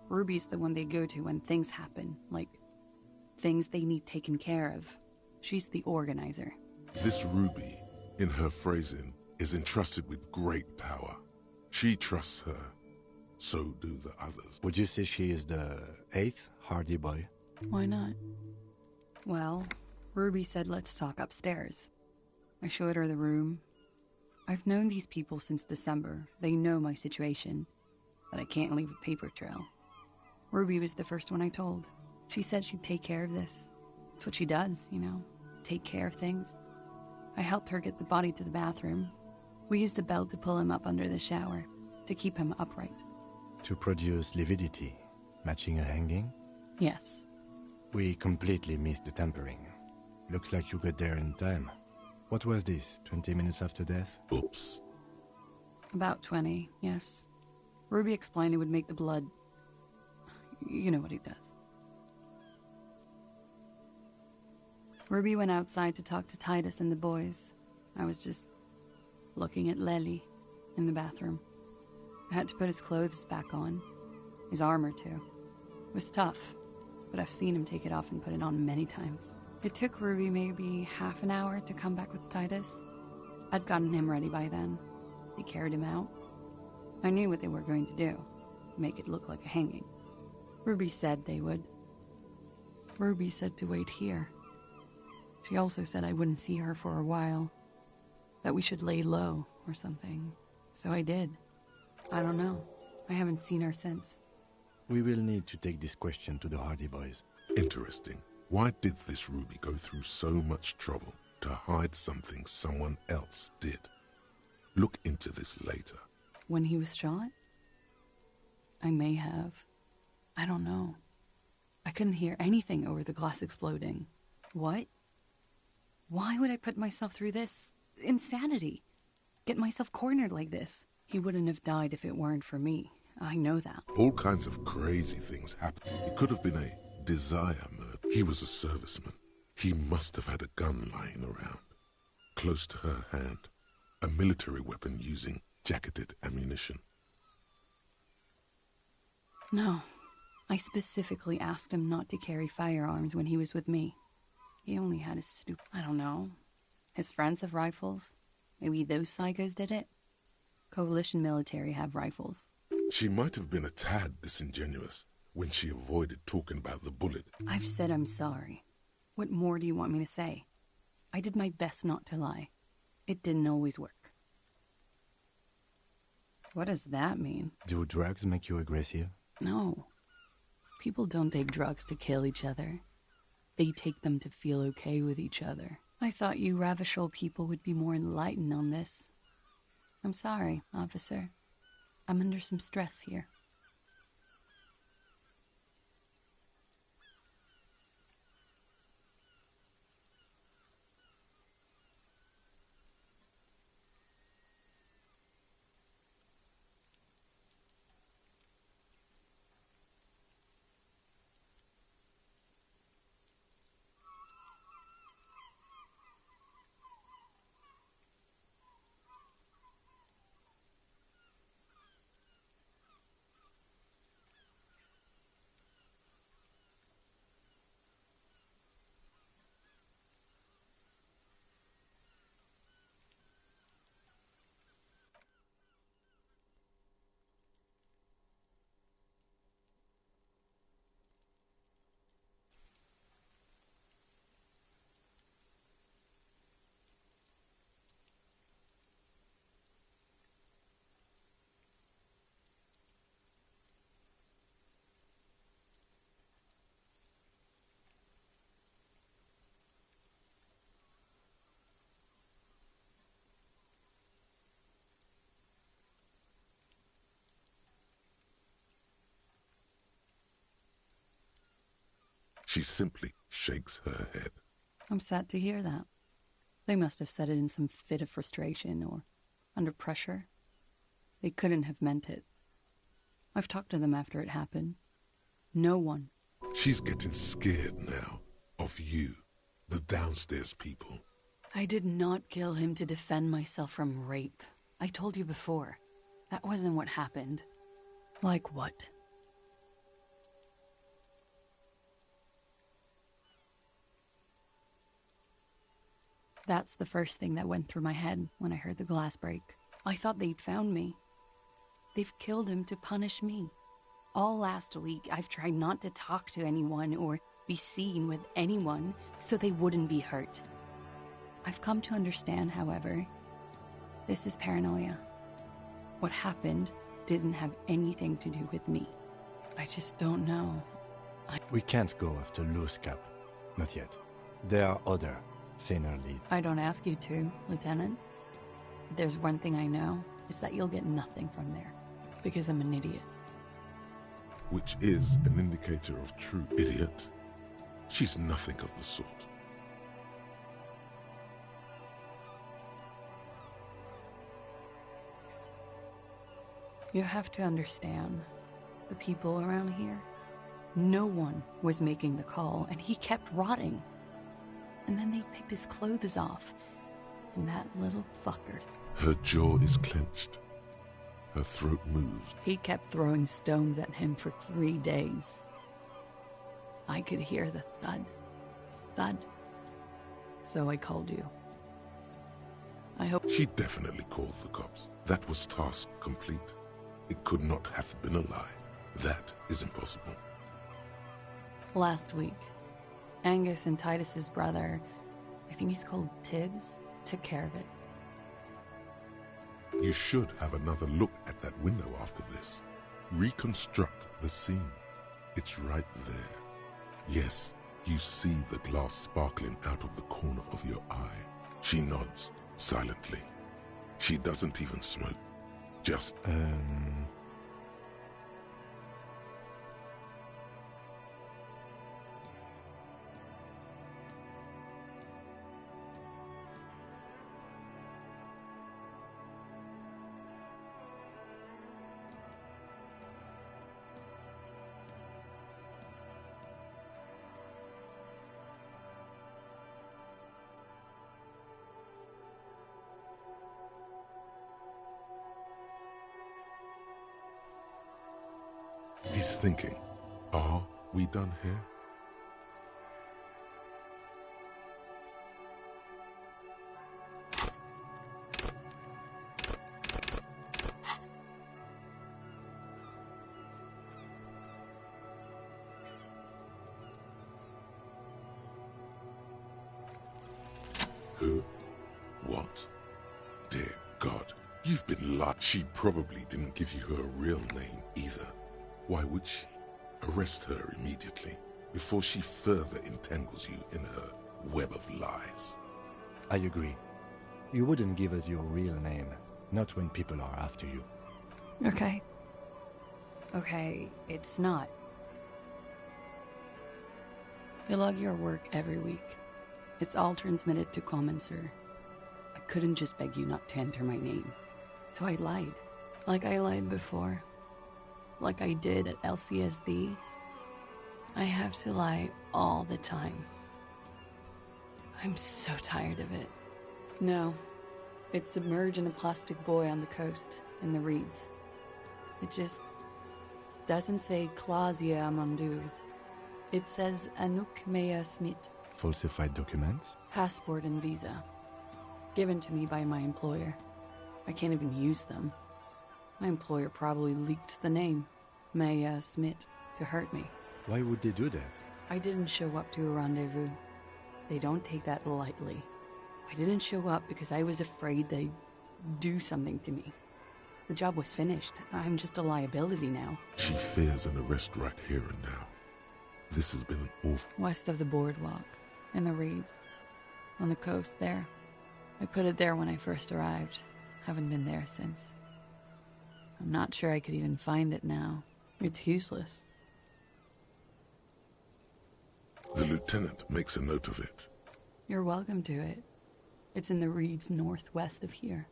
Speaker 16: Ruby's the one they go to when things happen, like things they need taken care of. She's the organizer.
Speaker 3: This Ruby, in her phrasing, is entrusted with great power. She trusts her. So do the others.
Speaker 4: Would you say she is the 8th Hardy Boy?
Speaker 16: Why not? Well, Ruby said let's talk upstairs. I showed her the room. I've known these people since December. They know my situation, that I can't leave a paper trail. Ruby was the first one I told. She said she'd take care of this. It's what she does, you know, take care of things. I helped her get the body to the bathroom. We used a belt to pull him up under the shower, to keep him upright.
Speaker 4: To produce lividity, matching a hanging?
Speaker 16: Yes.
Speaker 4: We completely missed the tampering. Looks like you got there in time. What was this, 20 minutes after death?
Speaker 3: Oops.
Speaker 16: About 20, yes. Ruby explained it would make the blood... You know what he does. Ruby went outside to talk to Titus and the boys. I was just looking at Lely in the bathroom. I had to put his clothes back on. His armor, too. It was tough, but I've seen him take it off and put it on many times. It took Ruby maybe half an hour to come back with Titus. I'd gotten him ready by then. They carried him out. I knew what they were going to do. Make it look like a hanging. Ruby said they would. Ruby said to wait here. She also said I wouldn't see her for a while. That we should lay low or something. So I did. I don't know. I haven't seen her since.
Speaker 4: We will need to take this question to the Hardy Boys.
Speaker 3: Interesting. Why did this Ruby go through so much trouble to hide something someone else did? Look into this later.
Speaker 16: When he was shot? I may have. I don't know. I couldn't hear anything over the glass exploding. What? Why would I put myself through this? Insanity. Get myself cornered like this. He wouldn't have died if it weren't for me. I know that.
Speaker 3: All kinds of crazy things happened. It could have been a desire murder. He was a serviceman. He must have had a gun lying around, close to her hand. A military weapon using jacketed ammunition.
Speaker 16: No. I specifically asked him not to carry firearms when he was with me. He only had his I don't know. His friends have rifles. Maybe those psychos did it? Coalition military have rifles.
Speaker 3: She might have been a tad disingenuous when she avoided talking about the bullet.
Speaker 16: I've said I'm sorry. What more do you want me to say? I did my best not to lie. It didn't always work. What does that mean?
Speaker 4: Do drugs make you aggressive?
Speaker 16: No. People don't take drugs to kill each other. They take them to feel okay with each other. I thought you Ravishol people would be more enlightened on this. I'm sorry, officer. I'm under some stress here.
Speaker 3: She simply shakes her head.
Speaker 16: I'm sad to hear that. They must have said it in some fit of frustration or under pressure. They couldn't have meant it. I've talked to them after it happened. No one.
Speaker 3: She's getting scared now of you, the downstairs people.
Speaker 16: I did not kill him to defend myself from rape. I told you before. That wasn't what happened. Like what? That's the first thing that went through my head when I heard the glass break. I thought they'd found me. They've killed him to punish me. All last week, I've tried not to talk to anyone or be seen with anyone so they wouldn't be hurt. I've come to understand, however, this is paranoia. What happened didn't have anything to do with me. I just don't know.
Speaker 4: We can't go after Loose Cap. Not yet. There are other saner leads.
Speaker 16: I don't ask you to, Lieutenant. If there's one thing I know, is that you'll get nothing from there. Because I'm an idiot.
Speaker 3: Which is an indicator of true idiot. She's nothing of the sort.
Speaker 16: You have to understand, the people around here, no one was making the call, and he kept rotting. And then they picked his clothes off, and that little fucker.
Speaker 3: Her jaw is clenched. Her throat moves.
Speaker 16: He kept throwing stones at him for 3 days. I could hear the thud. Thud. So I called you. I hope...
Speaker 3: She definitely called the cops. That was task complete. It could not have been a lie. That is impossible.
Speaker 16: Last week, Angus and Titus's brother, I think he's called Tibbs, took care of it.
Speaker 3: You should have another look at that window after this. Reconstruct the scene. It's right there. Yes, you see the glass sparkling out of the corner of your eye. She nods, silently. She doesn't even smoke. Just... She's thinking, are we done here? Who? What? Dear God, you've been lied. She probably didn't give you her real name either. Why would she? Arrest her immediately, before she further entangles you in her web of lies.
Speaker 4: I agree. You wouldn't give us your real name, not when people are after you.
Speaker 16: Okay. Okay, it's not. You log your work every week. It's all transmitted to Common, sir. I couldn't just beg you not to enter my name. So I lied. Like I lied before. Like I did at LCSB. I have to lie all the time. I'm so tired of it. No. It's submerged in a plastic buoy on the coast, in the reeds. It just doesn't say Clausia Amandu. It says Anouk Mea Smith.
Speaker 4: Falsified documents?
Speaker 16: Passport and visa. Given to me by my employer. I can't even use them. My employer probably leaked the name, Mea Smith, to hurt me.
Speaker 4: Why would they do that?
Speaker 16: I didn't show up to a rendezvous. They don't take that lightly. I didn't show up because I was afraid they'd do something to me. The job was finished. I'm just a liability now.
Speaker 3: She fears an arrest right here and now. This has been an awful...
Speaker 16: West of the boardwalk, in the reeds. On the coast there. I put it there when I first arrived. Haven't been there since. I'm not sure I could even find it now. It's useless.
Speaker 3: The lieutenant makes a note of it.
Speaker 16: You're welcome to it. It's in the reeds northwest of here.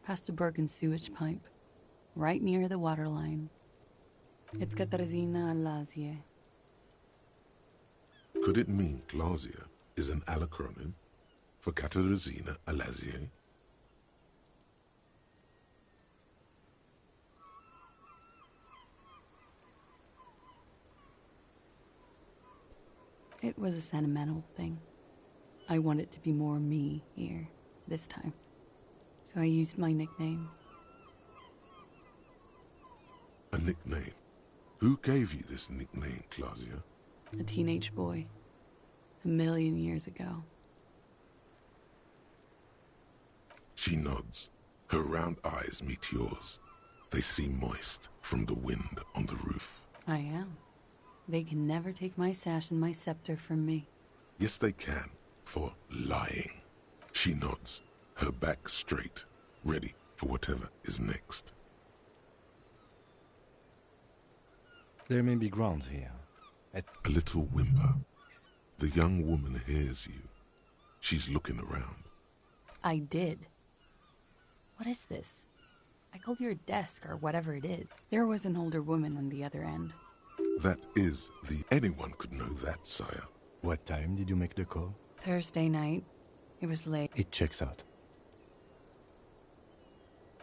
Speaker 16: Past a broken sewage pipe. Right near the waterline. It's Katarzyna Alazie.
Speaker 3: Could it mean Clausia is an alacronym for Katarzyna Alazie?
Speaker 16: It was a sentimental thing. I wanted to be more me here, this time. So I used my nickname.
Speaker 3: A nickname? Who gave you this nickname, Clausia?
Speaker 16: A teenage boy. 1,000,000 years ago.
Speaker 3: She nods. Her round eyes meet yours. They seem moist from the wind on the roof.
Speaker 16: I am. They can never take my sash and my scepter from me.
Speaker 3: Yes, they can, for lying. She nods, her back straight, ready for whatever is next.
Speaker 4: There may be grounds here.
Speaker 3: A little whimper. The young woman hears you. She's looking around.
Speaker 16: I did. What is this? I called your desk or whatever it is. There was an older woman on the other end.
Speaker 3: That is the... Anyone could know that, sire.
Speaker 4: What time did you make the call?
Speaker 16: Thursday night. It was late.
Speaker 4: It checks out.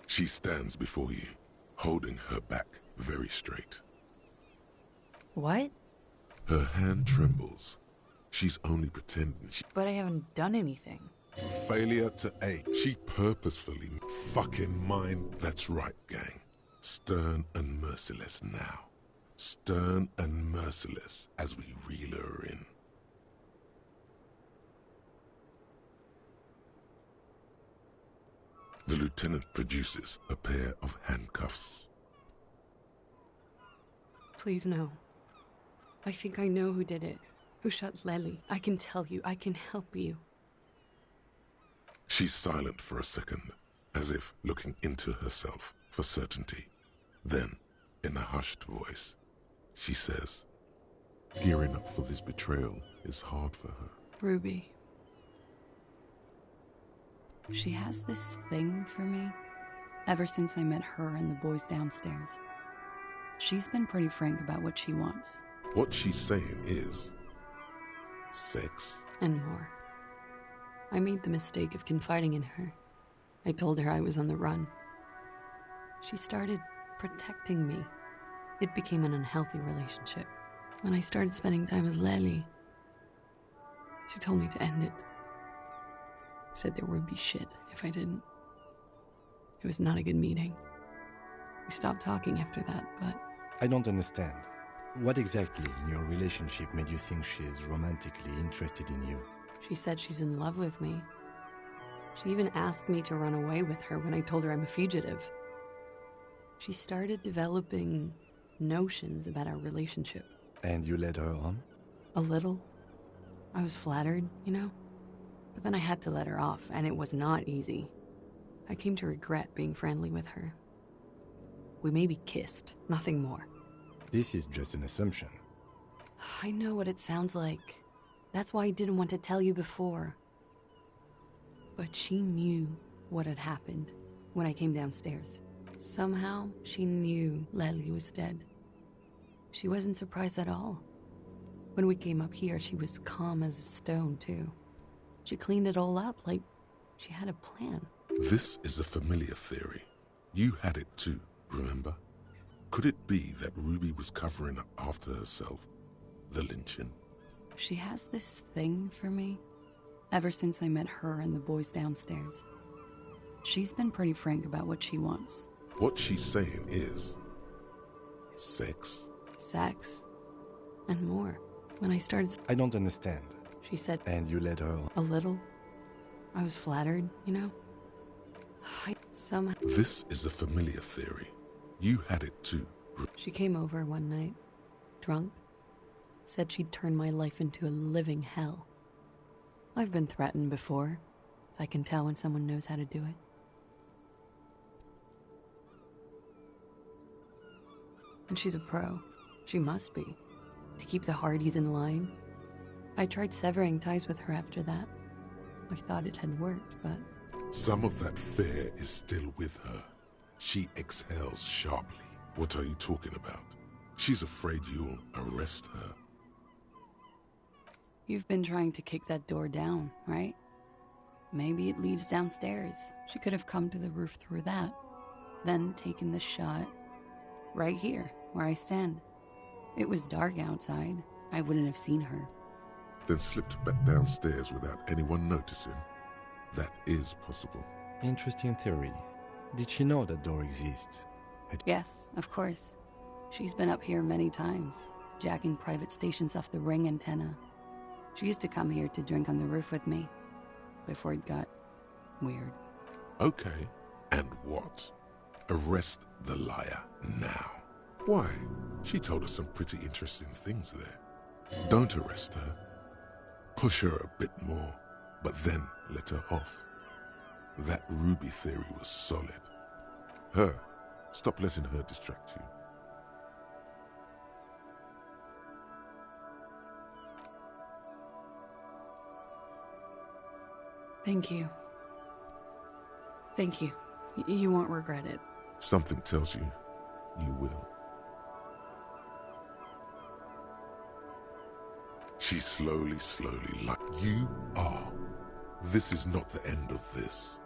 Speaker 3: She stands before you, holding her back very straight.
Speaker 16: What?
Speaker 3: Her hand trembles. She's only pretending she...
Speaker 16: But I haven't done anything.
Speaker 3: Failure to aid. She purposefully fucking mind. That's right, gang. Stern and merciless now. Stern and merciless as we reel her in. The lieutenant produces a pair of handcuffs.
Speaker 16: Please, no. I think I know who did it. Who shot Lely. I can tell you. I can help you.
Speaker 3: She's silent for a second, as if looking into herself for certainty. Then, in a hushed voice, she says, gearing up for this betrayal is hard for her.
Speaker 16: Ruby. She has this thing for me, ever since I met her and the boys downstairs. She's been pretty frank about what she wants.
Speaker 3: What she's saying is... sex.
Speaker 16: And more. I made the mistake of confiding in her. I told her I was on the run. She started protecting me, It became an unhealthy relationship. When I started spending time with Lely, she told me to end it. Said there would be shit if I didn't. It was not a good meeting. We stopped talking after that, but...
Speaker 4: I don't understand. What exactly in your relationship made you think she is romantically interested in you?
Speaker 16: She said she's in love with me. She even asked me to run away with her when I told her I'm a fugitive. She started developing notions about our relationship.
Speaker 4: And you led her on?
Speaker 16: A little. I was flattered, you know? But then I had to let her off, and it was not easy. I came to regret being friendly with her. We maybe kissed, nothing more.
Speaker 4: This is just an assumption.
Speaker 16: I know what it sounds like. That's why I didn't want to tell you before. But she knew what had happened when I came downstairs. Somehow, she knew Lely was dead. She wasn't surprised at all. When we came up here, she was calm as a stone, too. She cleaned it all up like she had a plan.
Speaker 3: This is a familiar theory. You had it too, remember? Could it be that Ruby was covering up after herself? The lynching?
Speaker 16: She has this thing for me. Ever since I met her and the boys downstairs. She's been pretty frank about what she wants.
Speaker 3: What she's saying is... sex?
Speaker 16: Sex. And more. When I started...
Speaker 4: I don't understand.
Speaker 16: She said...
Speaker 4: And you led her on?
Speaker 16: A little. I was flattered, you know? Somehow...
Speaker 3: This is a familiar theory. You had it too.
Speaker 16: She came over one night, drunk. Said she'd turn my life into a living hell. I've been threatened before, so I can tell when someone knows how to do it. And she's a pro. She must be. To keep the Hardys in line. I tried severing ties with her after that. I thought it had worked, but...
Speaker 3: Some of that fear is still with her. She exhales sharply. What are you talking about? She's afraid you'll arrest her.
Speaker 16: You've been trying to kick that door down, right? Maybe it leads downstairs. She could have come to the roof through that. Then taken the shot right here, where I stand. It was dark outside. I wouldn't have seen her.
Speaker 3: Then slipped back downstairs without anyone noticing. That is possible.
Speaker 4: Interesting theory. Did she know that door exists?
Speaker 16: Yes, of course. She's been up here many times, jacking private stations off the ring antenna. She used to come here to drink on the roof with me, before it got weird.
Speaker 3: Okay, and what? Arrest the liar now. Why? She told us some pretty interesting things there. Don't arrest her. Push her a bit more, but then let her off. That Ruby theory was solid. Her, stop letting her distract you.
Speaker 16: Thank you. Thank you. You won't regret it.
Speaker 3: Something tells you, you will. She slowly, like you are. This is not the end of this.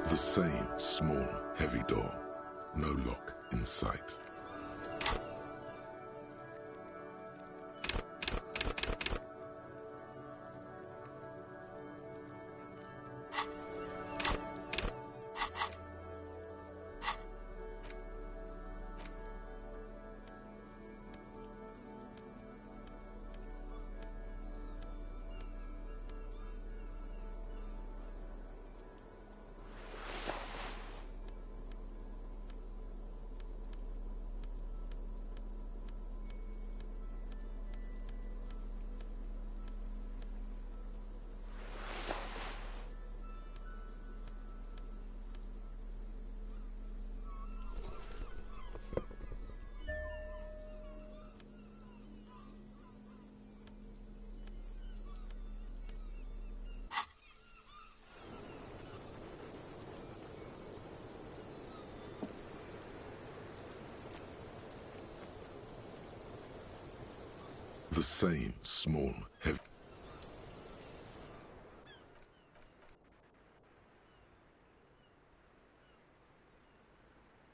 Speaker 3: The same small, heavy door. No lock in sight. The same small, heavy...